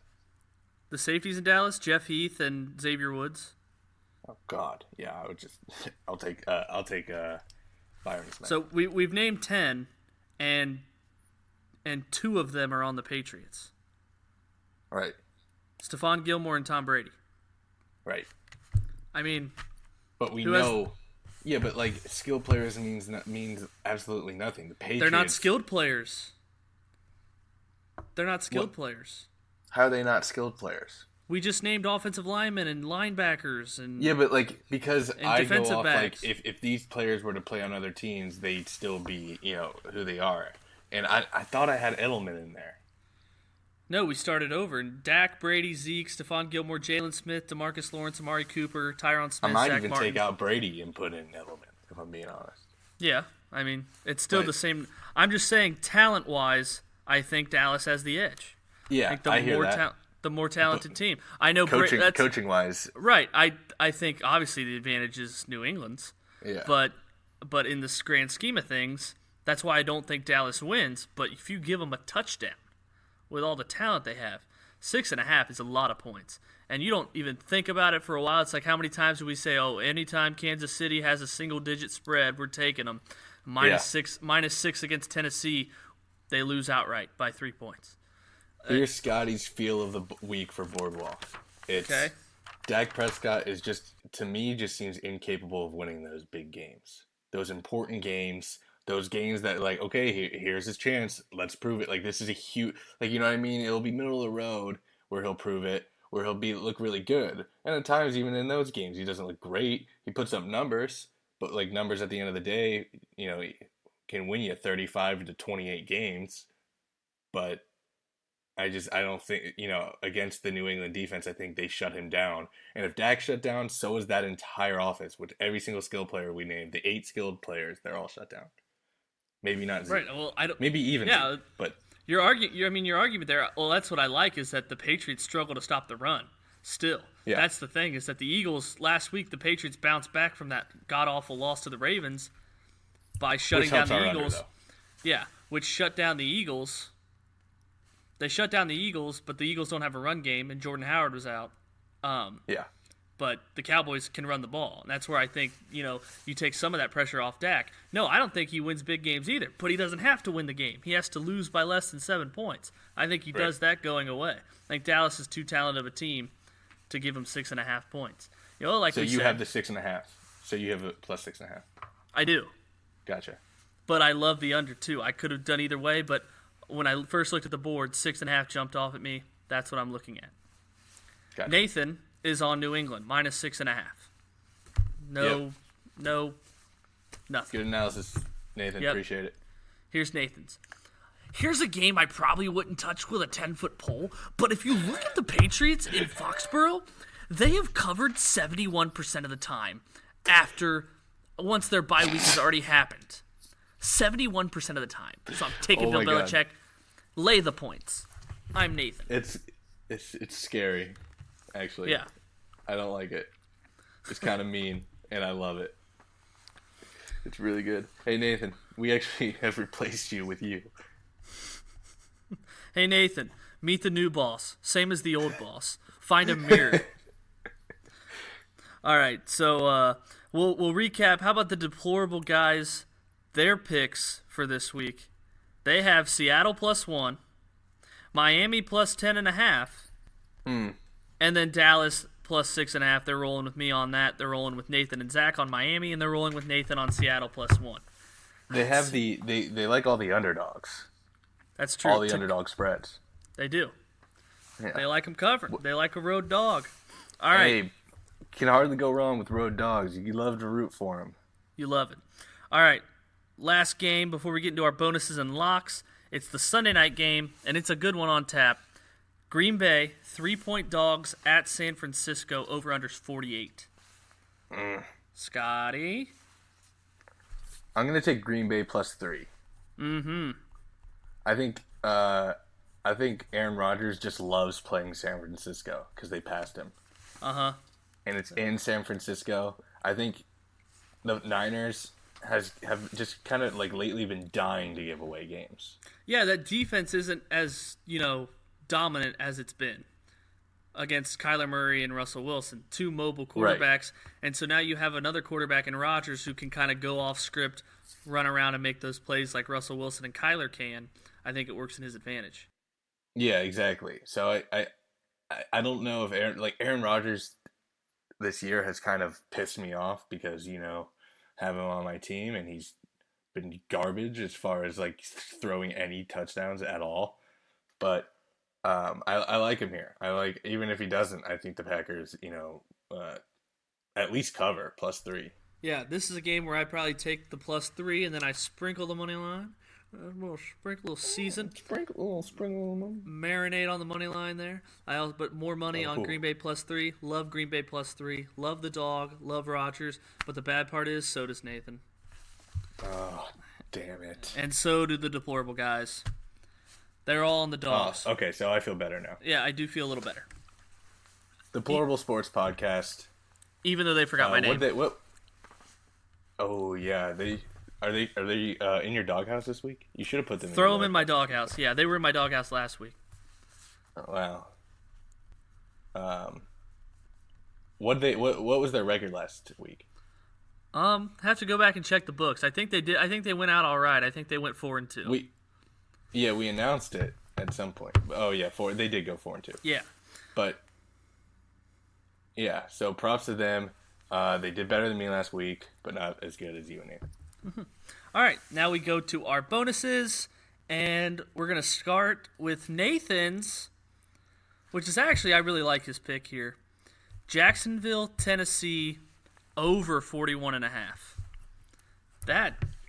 The safeties in Dallas, Jeff Heath and Xavier Woods. Oh God, yeah, I would just I'll take Byron Smith. So we've named 10, and 2 of them are on the Patriots. Right. Stephon Gilmore and Tom Brady. Right. I mean, but we know. Yeah, but like skilled players means absolutely nothing. The Patriots. They're not skilled players. They're not skilled players. How are they not skilled players? We just named offensive linemen and linebackers and but like because I go off backs. Like if these players were to play on other teams, they'd still be who they are. And I thought I had Edelman in there. No, we started over. Dak, Brady, Zeke, Stephon Gilmore, Jalen Smith, DeMarcus Lawrence, Amari Cooper, Tyron Smith, I might Zach even Martin. take out Brady and put in Edelman, if I'm being honest. Yeah, I mean it's still the same. I'm just saying talent-wise, I think Dallas has the edge. Yeah, I hear that. The more talented team. I know coaching wise. Right. I think obviously the advantage is New England's. Yeah. But in the grand scheme of things, that's why I don't think Dallas wins. But if you give them a touchdown with all the talent they have, 6.5 is a lot of points. And you don't even think about it for a while. It's like how many times do we say, anytime Kansas City has a single-digit spread, we're taking them. -6 against Tennessee, they lose outright by 3 points. Here's Scotty's feel of the week for Boardwalk. It's Okay. Dak Prescott is just, to me, just seems incapable of winning those big games. Those important games. Those games that, like, okay, here's his chance. Let's prove it. Like, this is a huge, like, you know what I mean? It'll be middle of the road where he'll prove it, where he'll look really good. And at times, even in those games, he doesn't look great. He puts up numbers, but, like, numbers at the end of the day, you know, can win you 35 to 28 games. But I don't think, you know, against the New England defense, I think they shut him down. And if Dak shut down, so is that entire offense with every single skill player we named. The 8 skilled players, they're all shut down. Maybe not Zeke. Right. Well, I don't. Maybe even Yeah. Zeke, but Your argument there. Well, that's what I like is that the Patriots struggle to stop the run. Still, that's the thing is that the Eagles last week, the Patriots bounced back from that god awful loss to the Ravens by shutting down the Eagles. Which shut down the Eagles. They shut down the Eagles, but the Eagles don't have a run game, and Jordan Howard was out. But the Cowboys can run the ball, and that's where I think, you know, you take some of that pressure off Dak. No, I don't think he wins big games either, but he doesn't have to win the game. He has to lose by less than 7 points. I think he does that going away. I think Dallas is too talented of a team to give him 6.5 points. You know, like so you said, have the 6.5. So you have a plus 6.5. I do. Gotcha. But I love the under too. I could have done either way, but when I first looked at the board, 6.5 jumped off at me. That's what I'm looking at. Gotcha. Nathan is on New England, minus 6.5. No, nothing. Good analysis, Nathan. Appreciate it. Here's Nathan's. Here's a game I probably wouldn't touch with a 10-foot pole, but if you look at the Patriots in Foxborough, they have covered 71% of the time once their bye week has already happened. 71% of the time. So I'm taking Bill Belichick. Lay the points. I'm Nathan. It's scary, actually. Yeah. I don't like it. It's kind of mean, and I love it. It's really good. Hey, Nathan, we actually have replaced you with you. Hey, Nathan, meet the new boss. Same as the old boss. Find a mirror. All right, so we'll recap. How about the deplorable guys? Their picks for this week. They have Seattle +1, Miami +10.5, and then Dallas +6.5. They're rolling with me on that. They're rolling with Nathan and Zach on Miami, and they're rolling with Nathan on Seattle +1. They have they like all the underdogs. That's true. All the underdog spreads. They do. Yeah. They like them covered. They like a road dog. All right. Hey, can hardly go wrong with road dogs. You love to root for them. You love it. All right. Last game before we get into our bonuses and locks. It's the Sunday night game, and it's a good one on tap. Green Bay, 3-point dogs at San Francisco, over-unders 48. Scotty? I'm going to take Green Bay +3. Mm-hmm. I think Aaron Rodgers just loves playing San Francisco because they passed him. Uh-huh. And it's in San Francisco. I think the Niners have just kind of like lately been dying to give away games. Yeah, that defense isn't as, dominant as it's been against Kyler Murray and Russell Wilson, 2 mobile quarterbacks. Right. And so now you have another quarterback in Rodgers who can kind of go off script, run around and make those plays like Russell Wilson and Kyler can. I think it works in his advantage. Yeah, exactly. So I don't know if Aaron Rodgers this year has kind of pissed me off because, have him on my team and he's been garbage as far as like throwing any touchdowns at all. But I like him here. Even if he doesn't, I think the Packers, at least cover +3. Yeah, this is a game where I probably take the +3 and then I sprinkle the money line. A little season. Sprinkle money. Marinate on the money line there. But more money on Green Bay +3. Love Green Bay +3. Love the dog. Love Rodgers. But the bad part is, so does Nathan. Oh, damn it. And so do the deplorable guys. They're all on the dogs. Oh, okay, so I feel better now. Yeah, I do feel a little better. Deplorable Sports Podcast. Even though they forgot my name. Oh yeah, Are they in your doghouse this week? You should have put them. Throw them in my doghouse. Yeah, they were in my doghouse last week. Oh, wow. What was their record last week? Have to go back and check the books. I think they did. I think they went out all right. I think they went 4-2. We announced it, at some point. Oh yeah, 4. They did go 4-2. Yeah. But yeah, so props to them. They did better than me last week, but not as good as you and Nathan. All right, now we go to our bonuses, and we're going to start with Nathan's, which is actually, I really like his pick here. Jacksonville, Tennessee, over 41.5.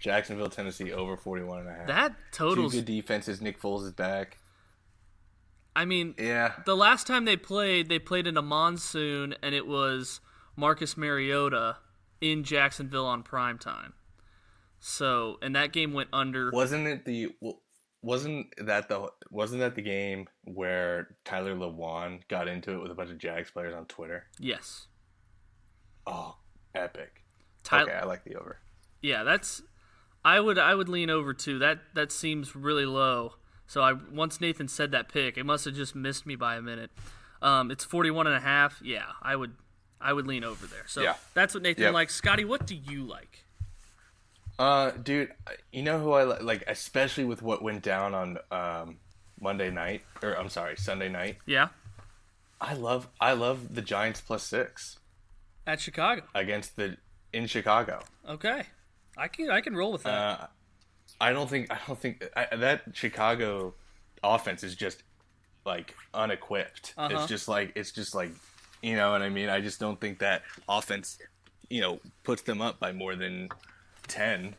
Jacksonville, Tennessee, over 41.5. That totals... Two good defenses. Nick Foles is back. I mean, yeah. The last time they played in a monsoon, and it was Marcus Mariota in Jacksonville on primetime. So, and that game went under. Wasn't that the game where Tyler Lewan got into it with a bunch of Jags players on Twitter? Yes. Oh, epic. Okay, I like the over. Yeah, I would lean over too. That seems really low. So once Nathan said that pick, it must have just missed me by a minute. It's 41.5. Yeah, I would lean over there. So yeah. That's what Nathan likes. Scotty, what do you like? Dude, you know who I like, especially with what went down on Sunday night. Yeah. I love the Giants +6 at Chicago in Chicago. Okay, I can roll with that. I don't think that Chicago offense is just like unequipped. It's just like you know what I mean. I just don't think that offense, puts them up by more than 10,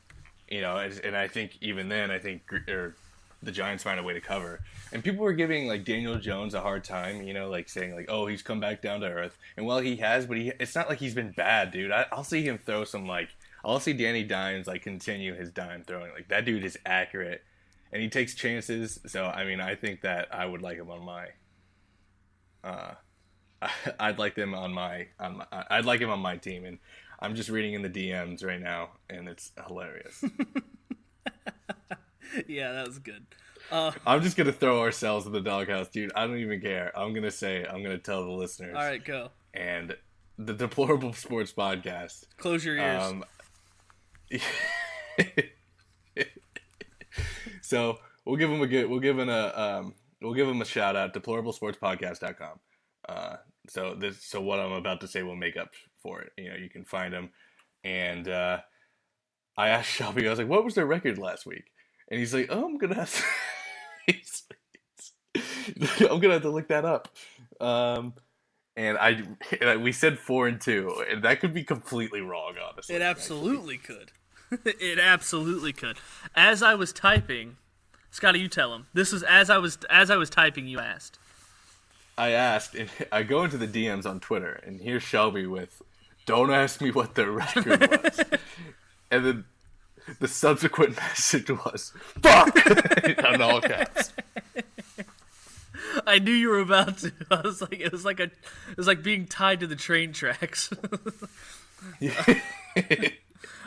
and I think even then, the Giants find a way to cover. And people were giving like Daniel Jones a hard time, like saying like, oh, he's come back down to earth. And well, he has, but it's not like he's been bad, dude. I'll see him throw some I'll see Danny Dimes continue his dime throwing. Like that dude is accurate, and he takes chances. So I mean, I think that I would like him on my. I'd like him on my team, and I'm just reading in the DMs right now, and it's hilarious. Yeah, that was good. I'm just gonna throw ourselves in the doghouse, dude. I don't even care. I'm gonna tell the listeners. All right, go. And the Deplorable Sports Podcast. Close your ears. So we'll give them a shout out. DeplorableSportsPodcast.com. So what I'm about to say will make up for it. You can find them. And I asked Shelby, I was like, what was their record last week? And he's like, oh, I'm gonna have to look that up. And we said 4-2, and that could be completely wrong, honestly. It absolutely could. It absolutely could. As I was typing, Scotty, you tell him. This was as I was typing. You asked. I asked, and I go into the DMs on Twitter, and here's Shelby with, "Don't ask me what their record was," and then the subsequent message was, "Fuck!" in all caps. I knew you were about to. I was like, it was like being tied to the train tracks.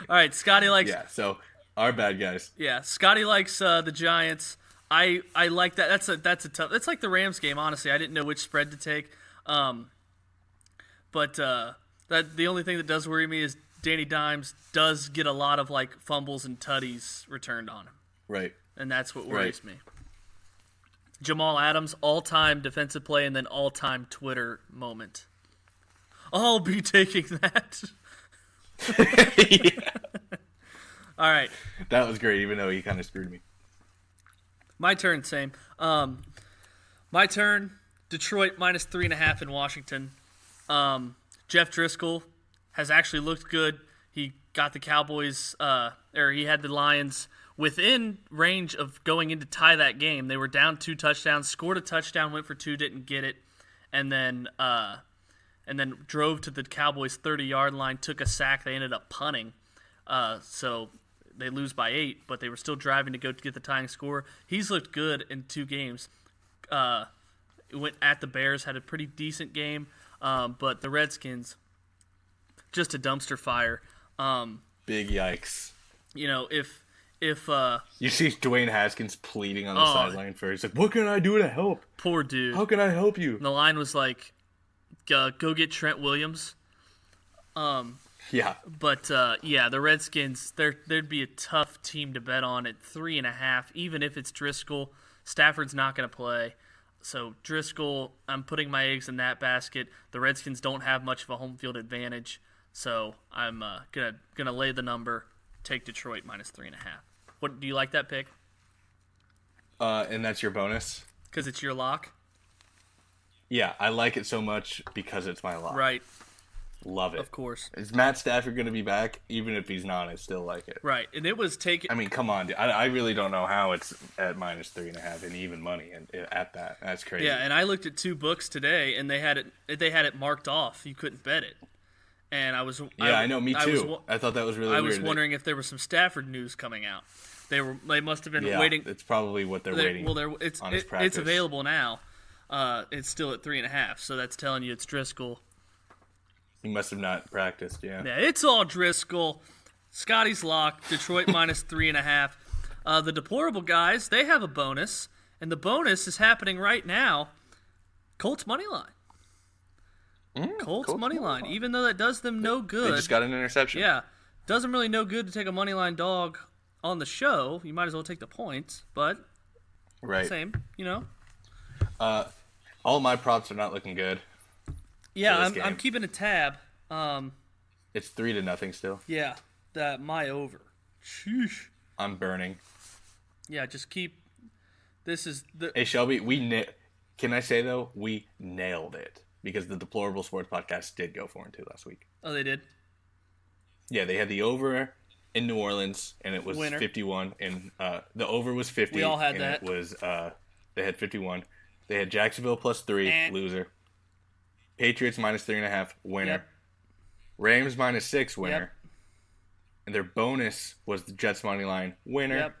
All right, Scotty likes. Yeah, so our bad guys. Yeah, Scotty likes the Giants. I like that. That's a tough. It's like the Rams game. Honestly, I didn't know which spread to take. But that the only thing that does worry me is Danny Dimes does get a lot of fumbles and tutties returned on him. Right. And that's what worries me. Jamal Adams, all-time defensive play, and then all-time Twitter moment. I'll be taking that. Yeah. All right. That was great, even though he kind of screwed me. My turn, same. My turn, Detroit -3.5 in Washington. Jeff Driscoll has actually looked good. He got the Cowboys, or he had the Lions within range of going in to tie that game. They were down 2 touchdowns, scored a touchdown, went for 2, didn't get it, and then drove to the Cowboys' 30-yard line, took a sack. They ended up punting. So they lose by 8, but they were still driving to go to get the tying score. He's looked good in 2 games. Went at the Bears, had a pretty decent game, but the Redskins, just a dumpster fire. Big yikes. If you see Dwayne Haskins pleading on the sideline for, he's like, what can I do to help? Poor dude. How can I help you? And the line was like, go get Trent Williams. Yeah. But, the Redskins, there'd be a tough team to bet on at 3.5, even if it's Driscoll. Stafford's not going to play. So Driscoll, I'm putting my eggs in that basket. The Redskins don't have much of a home field advantage, so I'm gonna lay the number, take Detroit -3.5. What do you like that pick? And that's your bonus? Because it's your lock? Yeah, I like it so much because it's my lock. Right. Love it. Of course. Is Matt Stafford going to be back? Even if he's not, I still like it. Right. And it was taken. I mean, come on. Dude. I really don't know how it's at -3.5 and even money at that. That's crazy. Yeah, and I looked at 2 books today, and they had it marked off. You couldn't bet it. And I was. Yeah, I know. Me too. I thought that was really weird. I was wondering if there was some Stafford news coming out. They must have been waiting. It's probably what they're waiting. Well, it's available now. It's still at 3.5, so that's telling you it's Driscoll. He must have not practiced. Yeah. Yeah, it's all Driscoll. Scotty's lock. Detroit -3.5. The deplorable guys, they have a bonus, and the bonus is happening right now. Colts money line. Colts money line. Even though that does them no good. They just got an interception. Yeah, doesn't really no good to take a money line dog on the show. You might as well take the points, but same, All my props are not looking good. Yeah, I'm keeping a tab. It's 3-0 still. Yeah, my over. Sheesh. I'm burning. Yeah, just keep. This is the. Hey Shelby, can I say though we nailed it because the Deplorable Sports Podcast did go 4-2 last week. Oh, they did. Yeah, they had the over in New Orleans, and it was Winner. 51, and the over was 50. We all had and that. It was they had 51. They had Jacksonville +3, loser. Patriots -3.5, winner. Yep. Rams -6, winner. Yep. And their bonus was the Jets money line, winner. Yep.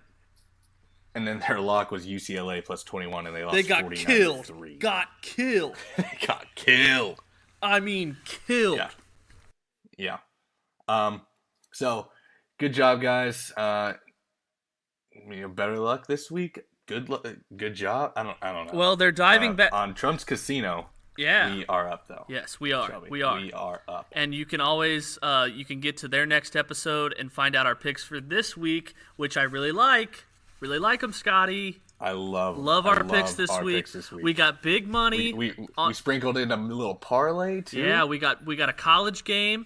And then their lock was UCLA +21, and they lost. They got 49-3. Got killed. They got killed. I mean, killed. Yeah. So, good job, guys. Better luck this week. Good job. I don't know. Well, they're diving back on Trump's Casino. Yeah. We are up though. Yes, we are. Shelby, we are. We are up. And you can always you can get to their next episode and find out our picks for this week, which I really like. Really like them, Scotty. I love our picks this week. We got big money. We sprinkled in a little parlay too. Yeah, we got a college game.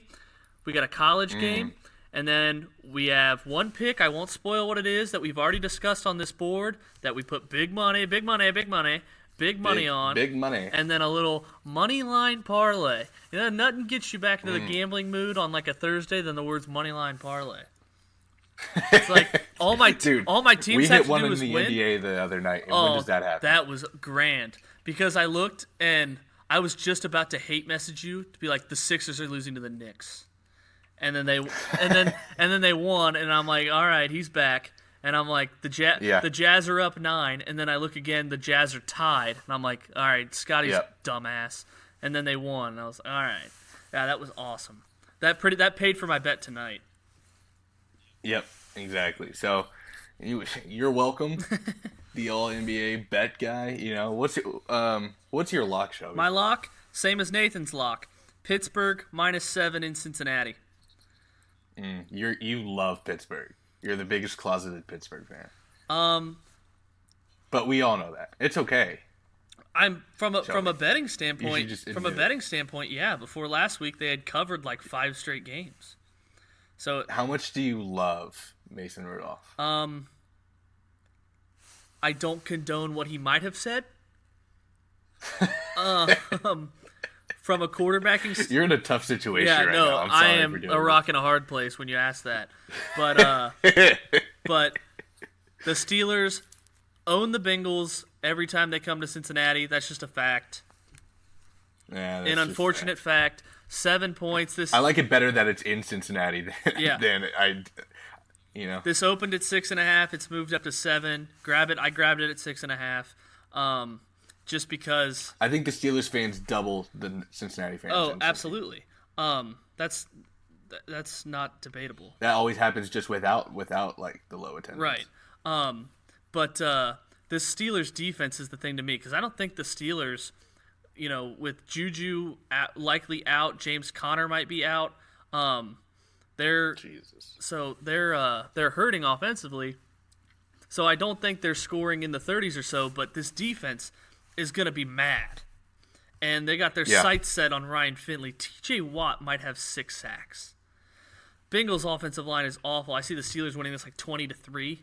Game. And then we have one pick, I won't spoil what it is, that we've already discussed on this board, that we put big money on. Big money. And then a little money line parlay. Nothing gets you back into the gambling mood on like a Thursday than the words money line parlay. It's like all my teams we have hit to one do in is the win. NBA the other night. And when does that happen? That was grand because I looked and I was just about to hate message you to be like the Sixers are losing to the Knicks, and then they won, and I'm like, all right, he's back, and I'm like the Jazz are up 9, and then I look again, the Jazz are tied, and I'm like, all right, Scotty's dumbass, and then they won, and I was like, all right, yeah, that was awesome. That paid for my bet tonight. Yep, exactly. So you're welcome, the All NBA bet guy. What's your lock, Shelby? My lock, same as Nathan's lock, Pittsburgh -7 in Cincinnati. You love Pittsburgh. You're the biggest closeted Pittsburgh fan. But we all know that. It's okay. I'm from a betting standpoint. From a betting standpoint, yeah. Before last week, they had covered like 5 straight games. So how much do you love Mason Rudolph? I don't condone what he might have said. From a quarterbacking, you're in a tough situation right now. I'm sorry I am a rock and a hard place when you ask that. But but the Steelers own the Bengals every time they come to Cincinnati. That's just a fact. Yeah, an unfortunate fact. 7 points. I like it better that it's in Cincinnati than I. This opened at 6.5. It's moved up to 7. I grabbed it at 6.5. Just because I think the Steelers fans double the Cincinnati fans. Oh, absolutely. That's not debatable. That always happens just without like the low attendance. Right. But the Steelers defense is the thing to me because I don't think the Steelers, with Juju likely out, James Conner might be out. They're hurting offensively. So I don't think they're scoring in the 30s or so, but this defense is going to be mad. And they got their sights set on Ryan Finley. TJ Watt might have 6 sacks. Bengals' offensive line is awful. I see the Steelers winning this like 20-3.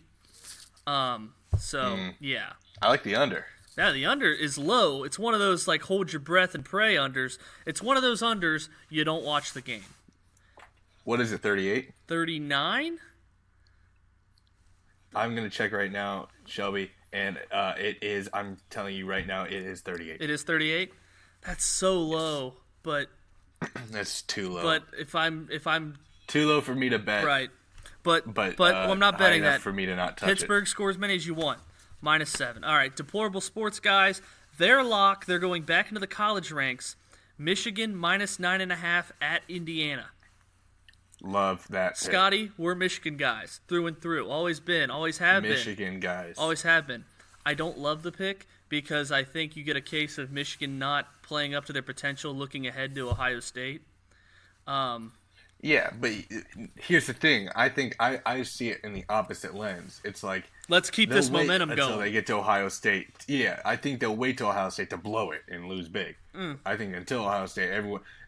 Yeah. I like the under. Yeah, the under is low. It's one of those like hold your breath and pray unders. It's one of those unders you don't watch the game. What is it, 38? 39? I'm going to check right now, Shelby, and it is, I'm telling you right now, it is 38. It is 38? That's so low, but that's too low. But if I'm too low for me to bet. Right. But I'm not betting that. For me to not touch Pittsburgh scores as many as you want. -7. All right, deplorable sports guys. Their lock. They're going back into the college ranks. Michigan -9.5 at Indiana. Love that pick. Scotty, we're Michigan guys through and through. Always been. Always have been. Michigan guys. Always have been. I don't love the pick because I think you get a case of Michigan not playing up to their potential, looking ahead to Ohio State. Yeah, but here's the thing. I think I see it in the opposite lens. It's like, let's keep this momentum going until they get to Ohio State. Yeah, I think they'll wait till Ohio State to blow it and lose big. I think until Ohio State,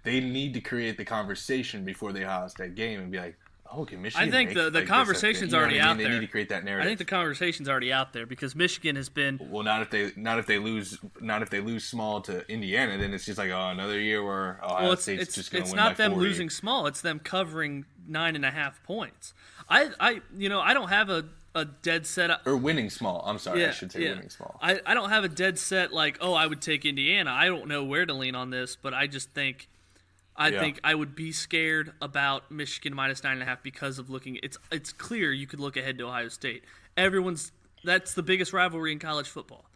they need to create the conversation before the Ohio State game and be like, oh, can Michigan? I think the conversation's already out there. They need to create that narrative. I think the conversation's already out there because Michigan has been. Well, not if they lose small to Indiana, then it's just like, oh, another year where Ohio State's just going to win by 40. It's not them losing small; it's them covering 9.5 points. I don't have a dead set or winning small. I'm sorry, I should say winning small. I don't have a dead set like, oh, I would take Indiana. I don't know where to lean on this, but I just think. I think I would be scared about Michigan -9.5 because of looking. It's clear you could look ahead to Ohio State. That's the biggest rivalry in college football,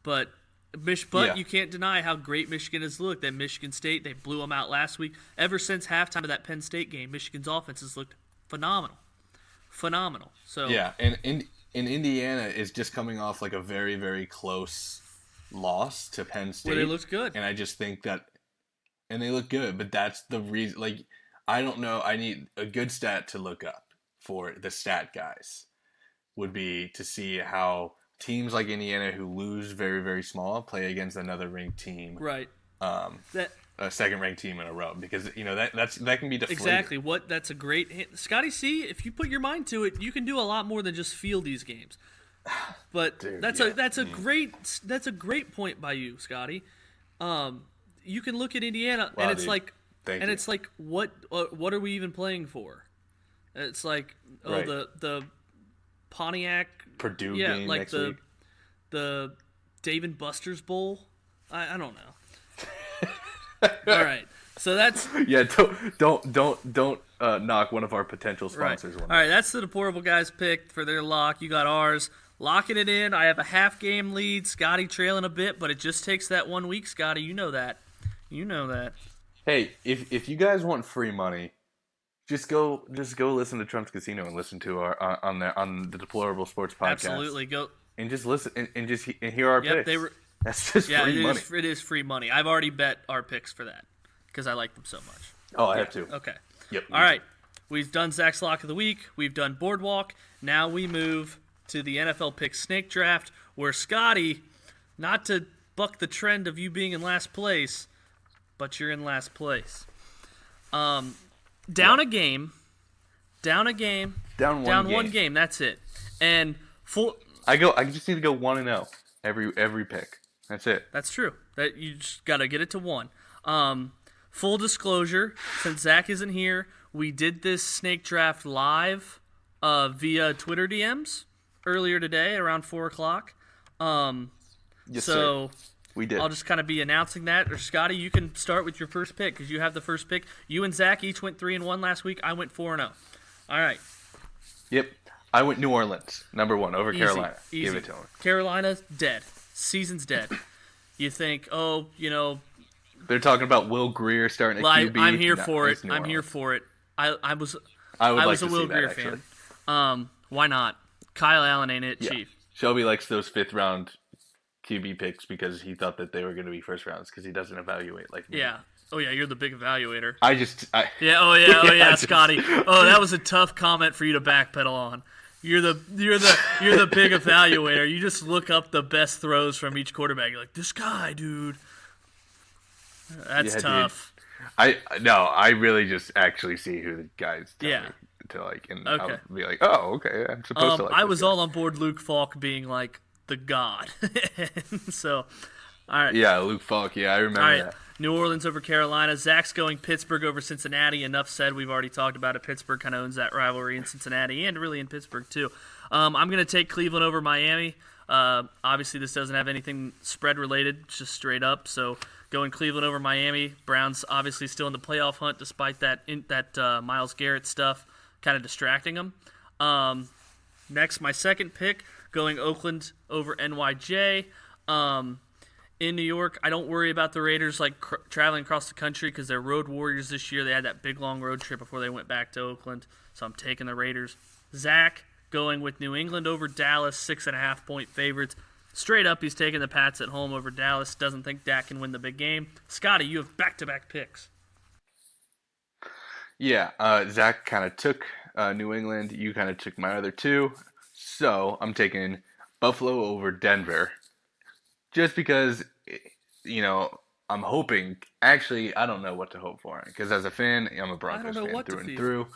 but you can't deny how great Michigan has looked. That Michigan State, they blew them out last week. Ever since halftime of that Penn State game, Michigan's offense has looked phenomenal. So yeah, and Indiana is just coming off like a very, very close loss to Penn State. Where they looked good, and I just think that. And they look good, but that's the reason. Like, I don't know. I need a good stat to look up for the stat guys. Would be to see how teams like Indiana, who lose very, very small, play against another ranked team. Right. A second ranked team in a row, because that can be deflating. Exactly. That's a great hint. Scotty C. If you put your mind to it, you can do a lot more than just feel these games. But Dude, that's a great point by you, Scotty. You can look at Indiana, wow, and it's dude. like, Thank and you. It's like, what are we even playing for? It's like, Right. the Pontiac Purdue yeah, game like next week. the Dave and Buster's Bowl. I don't know. All right, so that's Yeah, don't knock one of our potential sponsors. right. All right, that's the deplorable guys picked for their lock. You got ours. Locking it in. I have a half-game lead. Scotty trailing a bit, but it just takes that 1 week, Scotty. You know that. Hey, if you guys want free money, just go listen to Trump's Casino and listen to our on the Deplorable Sports Podcast. Absolutely, go and just listen and hear our picks. That's just free money. It is free money. I've already bet our picks for that because I like them so much. Oh, I have to. Okay. Yep. All right. We've done Zach's Lock of the Week. We've done Boardwalk. Now we move to the NFL Pick Snake Draft, where Scotty, not to buck the trend of you being in last place, but you're in last place. Down a game. Down one game. That's it. And I just need to go 1-0 every pick. That's it. That's true. That you just gotta get it to 1. Full disclosure, since Zach isn't here, we did this snake draft live via Twitter DMs earlier today around 4:00. Yes, so sir. We did. I'll just kind of be announcing that. Or Scotty, you can start with your first pick because you have the first pick. You and Zach each went 3-1 last week. I went 4-0. All right. Yep. I went New Orleans, number 1, over Easy, Carolina. Easy. Give it to him. Carolina's dead. Season's dead. You think, they're talking about Will Greer starting at QB. I'm here for it. New I'm here Orleans. for it. I was I would a like to Will see that, Greer actually. fan. Why not? Kyle Allen ain't it, Yeah. Chief. Shelby likes those 5th round QB picks because he thought that they were going to be first rounds because he doesn't evaluate like me. Yeah. Oh yeah, you're the big evaluator. I Yeah. Oh yeah. Yeah, Scotty. Oh, that was a tough comment for you to backpedal on. You're the big evaluator. You just look up the best throws from each quarterback. You're like, this guy, dude. That's tough. Dude. I really just actually see who the guys tell me to like, and I'll be like, oh, okay, I'm supposed to like. I was all on board Luke Falk being like the god. So, all right. Yeah, Luke Falk. Yeah, I remember that. New Orleans over Carolina. Zach's going Pittsburgh over Cincinnati. Enough said. We've already talked about it. Pittsburgh kind of owns that rivalry in Cincinnati and really in Pittsburgh too. I'm going to take Cleveland over Miami. Obviously, this doesn't have anything spread related. It's just straight up. So going Cleveland over Miami. Browns obviously still in the playoff hunt despite that Myles Garrett stuff kind of distracting them. Next, my second pick, going Oakland over NYJ. In New York, I don't worry about the Raiders traveling across the country because they're road warriors this year. They had that big, long road trip before they went back to Oakland, so I'm taking the Raiders. Zach going with New England over Dallas, 6.5-point favorites. Straight up, he's taking the Pats at home over Dallas. Doesn't think Dak can win the big game. Scotty, you have back-to-back picks. Yeah, Zach kind of took New England. You kind of took my other two. So I'm taking Buffalo over Denver. Just because, I'm hoping. Actually, I don't know what to hope for. Because as a fan, I'm a Broncos fan through and through.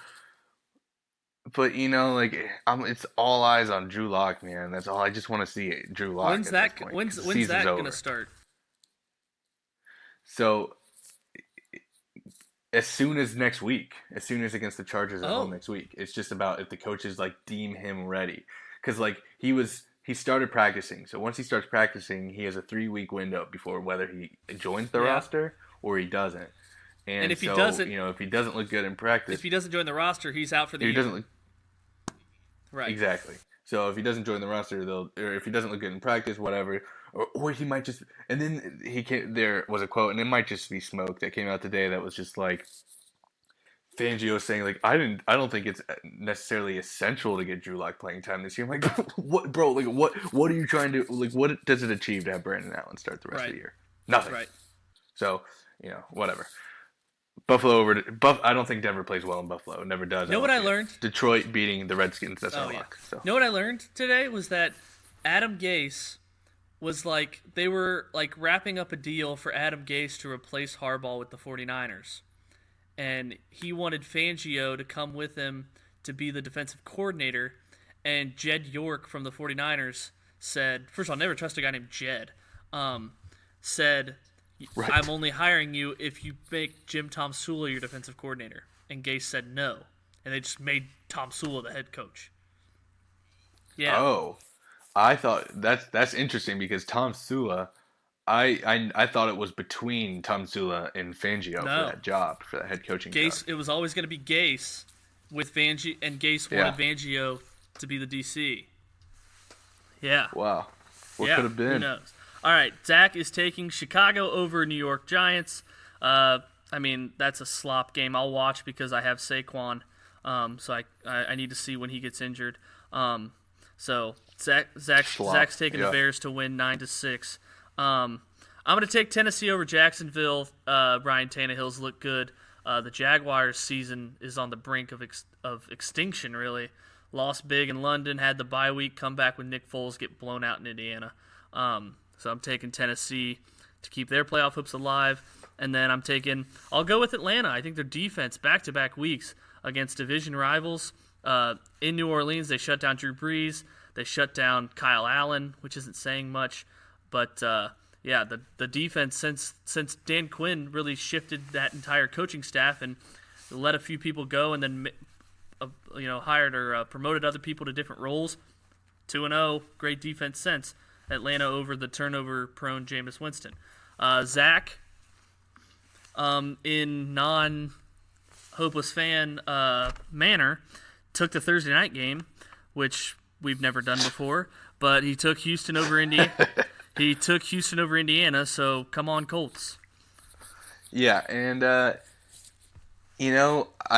But, it's all eyes on Drew Lock, man. That's all. I just want to see Drew Lock. When's that going to start? So, as soon as next week. As soon as against the Chargers at home next week. It's just about if the coaches, deem him ready. Because, he started practicing. So once he starts practicing, he has a 3-week window before whether he joins the roster or he doesn't. And if he doesn't, if he doesn't look good in practice, if he doesn't join the roster, he's out for the year. Right. Exactly. So if he doesn't join the roster, or if he doesn't look good in practice, whatever, or he might just. And then there was a quote, and it might just be smoke that came out today that was just like Fangio saying I don't think it's necessarily essential to get Drew Lock playing time this year. I'm like, what, bro? What are you trying to what does it achieve to have Brandon Allen start the rest of the year? Nothing. Right. So whatever. Buffalo over. I don't think Denver plays well in Buffalo. It never does. Know what I learned? Detroit beating the Redskins. That's our luck. So. Know what I learned today was that Adam Gase was they were wrapping up a deal for Adam Gase to replace Harbaugh with the 49ers. And he wanted Fangio to come with him to be the defensive coordinator. And Jed York from the 49ers said, first of all, never trust a guy named Jed, said, right. I'm only hiring you if you make Jim Tomsula your defensive coordinator. And Gase said no. And they just made Tomsula the head coach. Yeah. Oh, I thought that's interesting because Tomsula, I thought it was between Tomsula and Fangio for that job, for that head coaching job. It was always going to be Gase with Fangio, and Gase wanted Fangio to be the DC. Yeah. Wow. What could have been? Who knows? All right, Zach is taking Chicago over New York Giants. That's a slop game. I'll watch because I have Saquon, so I need to see when he gets injured. So Zach's taking the Bears to win 9-6. I'm going to take Tennessee over Jacksonville. Ryan Tannehill's looked good. The Jaguars' season is on the brink of extinction, really. Lost big in London, had the bye week, come back with Nick Foles, get blown out in Indiana. So I'm taking Tennessee to keep their playoff hopes alive. And then I'll go with Atlanta. I think their defense, back-to-back weeks against division rivals. In New Orleans, they shut down Drew Brees. They shut down Kyle Allen, which isn't saying much. But, the defense, since Dan Quinn really shifted that entire coaching staff and let a few people go and then hired or promoted other people to different roles, 2-0, great defense since. Atlanta over the turnover-prone Jameis Winston. Zach, in non-hopeless fan manner, took the Thursday night game, which we've never done before, but he took Houston over Indiana. He took Houston over Indiana, so come on, Colts. Yeah, and, I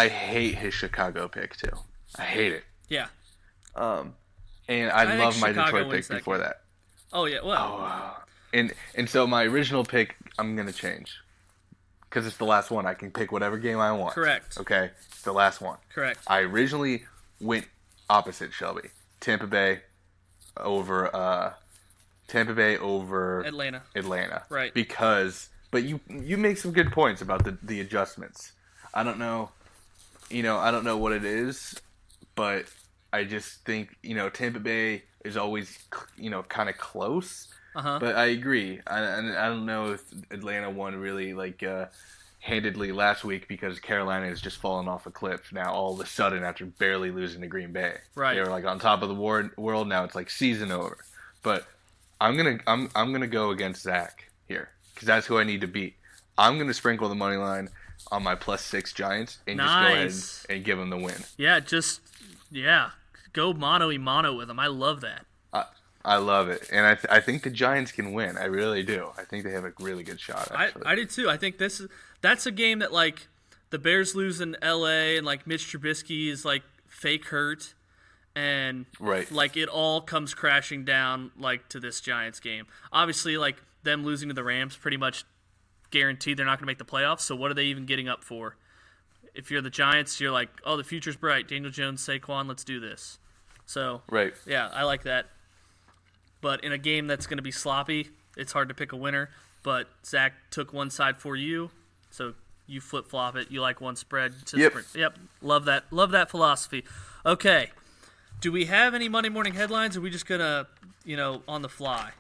hate his Chicago pick, too. I hate it. Yeah. And I love my Detroit pick before that. Oh, yeah, well. And so my original pick, I'm going to change. Because it's the last one. I can pick whatever game I want. Correct. Okay? It's the last one. Correct. I originally went opposite, Shelby. Tampa Bay over Atlanta. Atlanta. Right. But you make some good points about the adjustments. I don't know, I don't know what it is, but I just think, Tampa Bay is always, kind of close. Uh-huh. But I agree. I don't know if Atlanta won really handedly last week because Carolina has just fallen off a cliff now all of a sudden after barely losing to Green Bay. Right. They were on top of the world. Now it's season over. But I'm gonna go against Zach here because that's who I need to beat. I'm gonna sprinkle the money line on my +6 Giants and just go ahead and give them the win. Yeah, go mano-y-mano with them. I love that. I love it, and I think the Giants can win. I really do. I think they have a really good shot. Actually. I do too. I think that's a game that the Bears lose in L.A. and Mitch Trubisky is fake hurt, and right. It all comes crashing down to this Giants game. Obviously, them losing to the Rams pretty much guaranteed they're not going to make the playoffs. So what are they even getting up for? If you're the Giants, you're oh, the future's bright. Daniel Jones, Saquon, let's do this. So right. Yeah, I like that. But in a game that's going to be sloppy, it's hard to pick a winner. But Zach took one side for you, so you flip-flop it. You like one spread. Yep. Love that. Love that philosophy. Okay. Do we have any Monday morning headlines, or are we just going to, on the fly?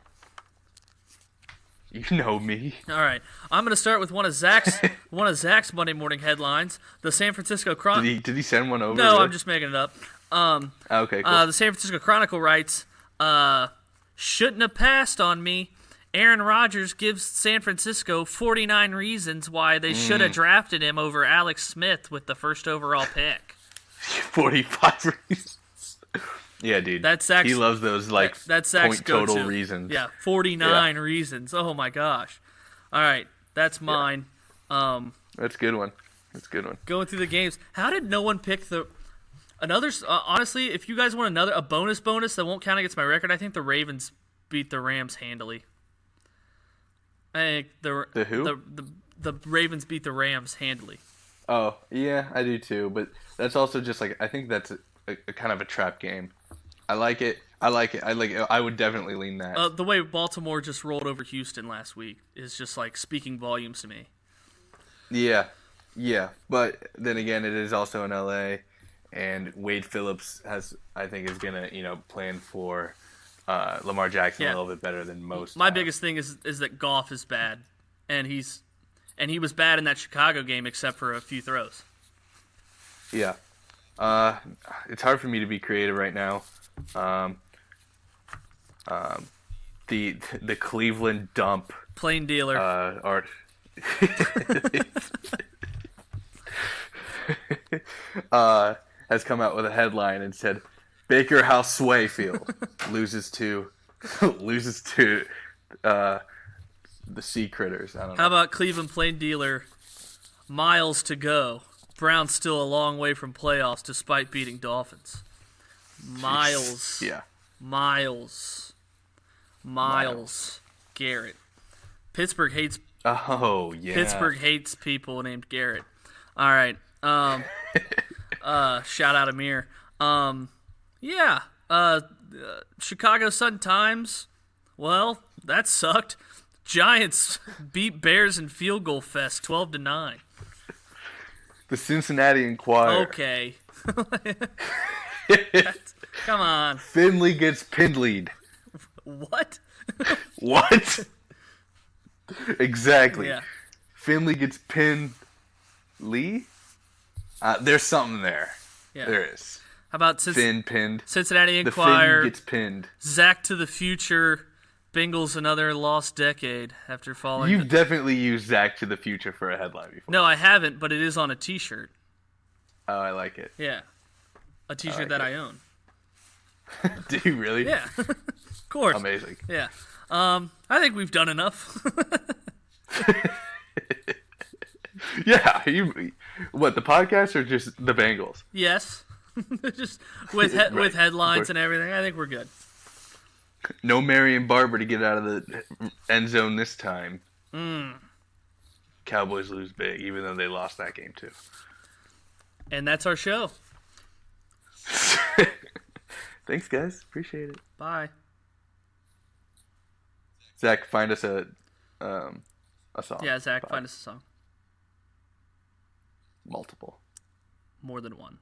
You know me. All right. I'm going to start with one of Zach's Monday morning headlines. The San Francisco Chronicle. Did he send one over? No, really? I'm just making it up. Okay, cool. The San Francisco Chronicle writes, shouldn't have passed on me. Aaron Rodgers gives San Francisco 49 reasons why they should have drafted him over Alex Smith with the first overall pick. 45 reasons. Yeah, dude. He loves those that's Zach's point total go-to. reasons. Yeah, 49 reasons. Oh my gosh. All right, that's mine. That's a good one. Going through the games, how did no one pick another? Honestly, if you guys want a bonus that won't count against my record, I think the Ravens beat the Rams handily. I think the who? The Ravens beat the Rams handily. Oh yeah, I do too. But that's also just I think that's a kind of a trap game. I like it. I would definitely lean that. The way Baltimore just rolled over Houston last week is just speaking volumes to me. Yeah. But then again, it is also in LA, and Wade Phillips is gonna plan for Lamar Jackson a little bit better than most. My biggest thing is that Goff is bad, and he was bad in that Chicago game except for a few throws. Yeah. It's hard for me to be creative right now. The Cleveland dump plain dealer has come out with a headline and said Baker House Swayfield loses to the sea critters. I don't know. How about Cleveland plain dealer? Miles to go. Browns still a long way from playoffs despite beating Dolphins. Miles. Yeah. Miles. Garrett. Pittsburgh hates. Oh yeah. Pittsburgh hates people named Garrett. All right. Shout out Amir. Yeah. Chicago Sun-Times. Well, that sucked. Giants beat Bears in field goal fest 12-9. The Cincinnati Enquirer. Okay. Come on. Finley gets pinned. What? What? Exactly. Yeah. Finley gets pinned. There's something there. Yeah. There is. How about Finn pinned? Cincinnati The Enquirer. Finn gets pinned. Zach to the future. Bengals another lost decade after falling. You've definitely used Zach to the future for a headline before. No, I haven't, but it is on a T-shirt. Oh, I like it. Yeah. A T-shirt that I own. Do you really? Yeah. Of course. Amazing. Yeah. I think we've done enough. Yeah. What, the podcast or just the Bengals? Yes. Just with with headlines and everything, I think we're good. No Marion Barber to get out of the end zone this time. Cowboys lose big, even though they lost that game too. And that's our show. Thanks, guys. Appreciate it. Bye. Zach, find us a song. Yeah, Zach, find us a song. Multiple. More than one.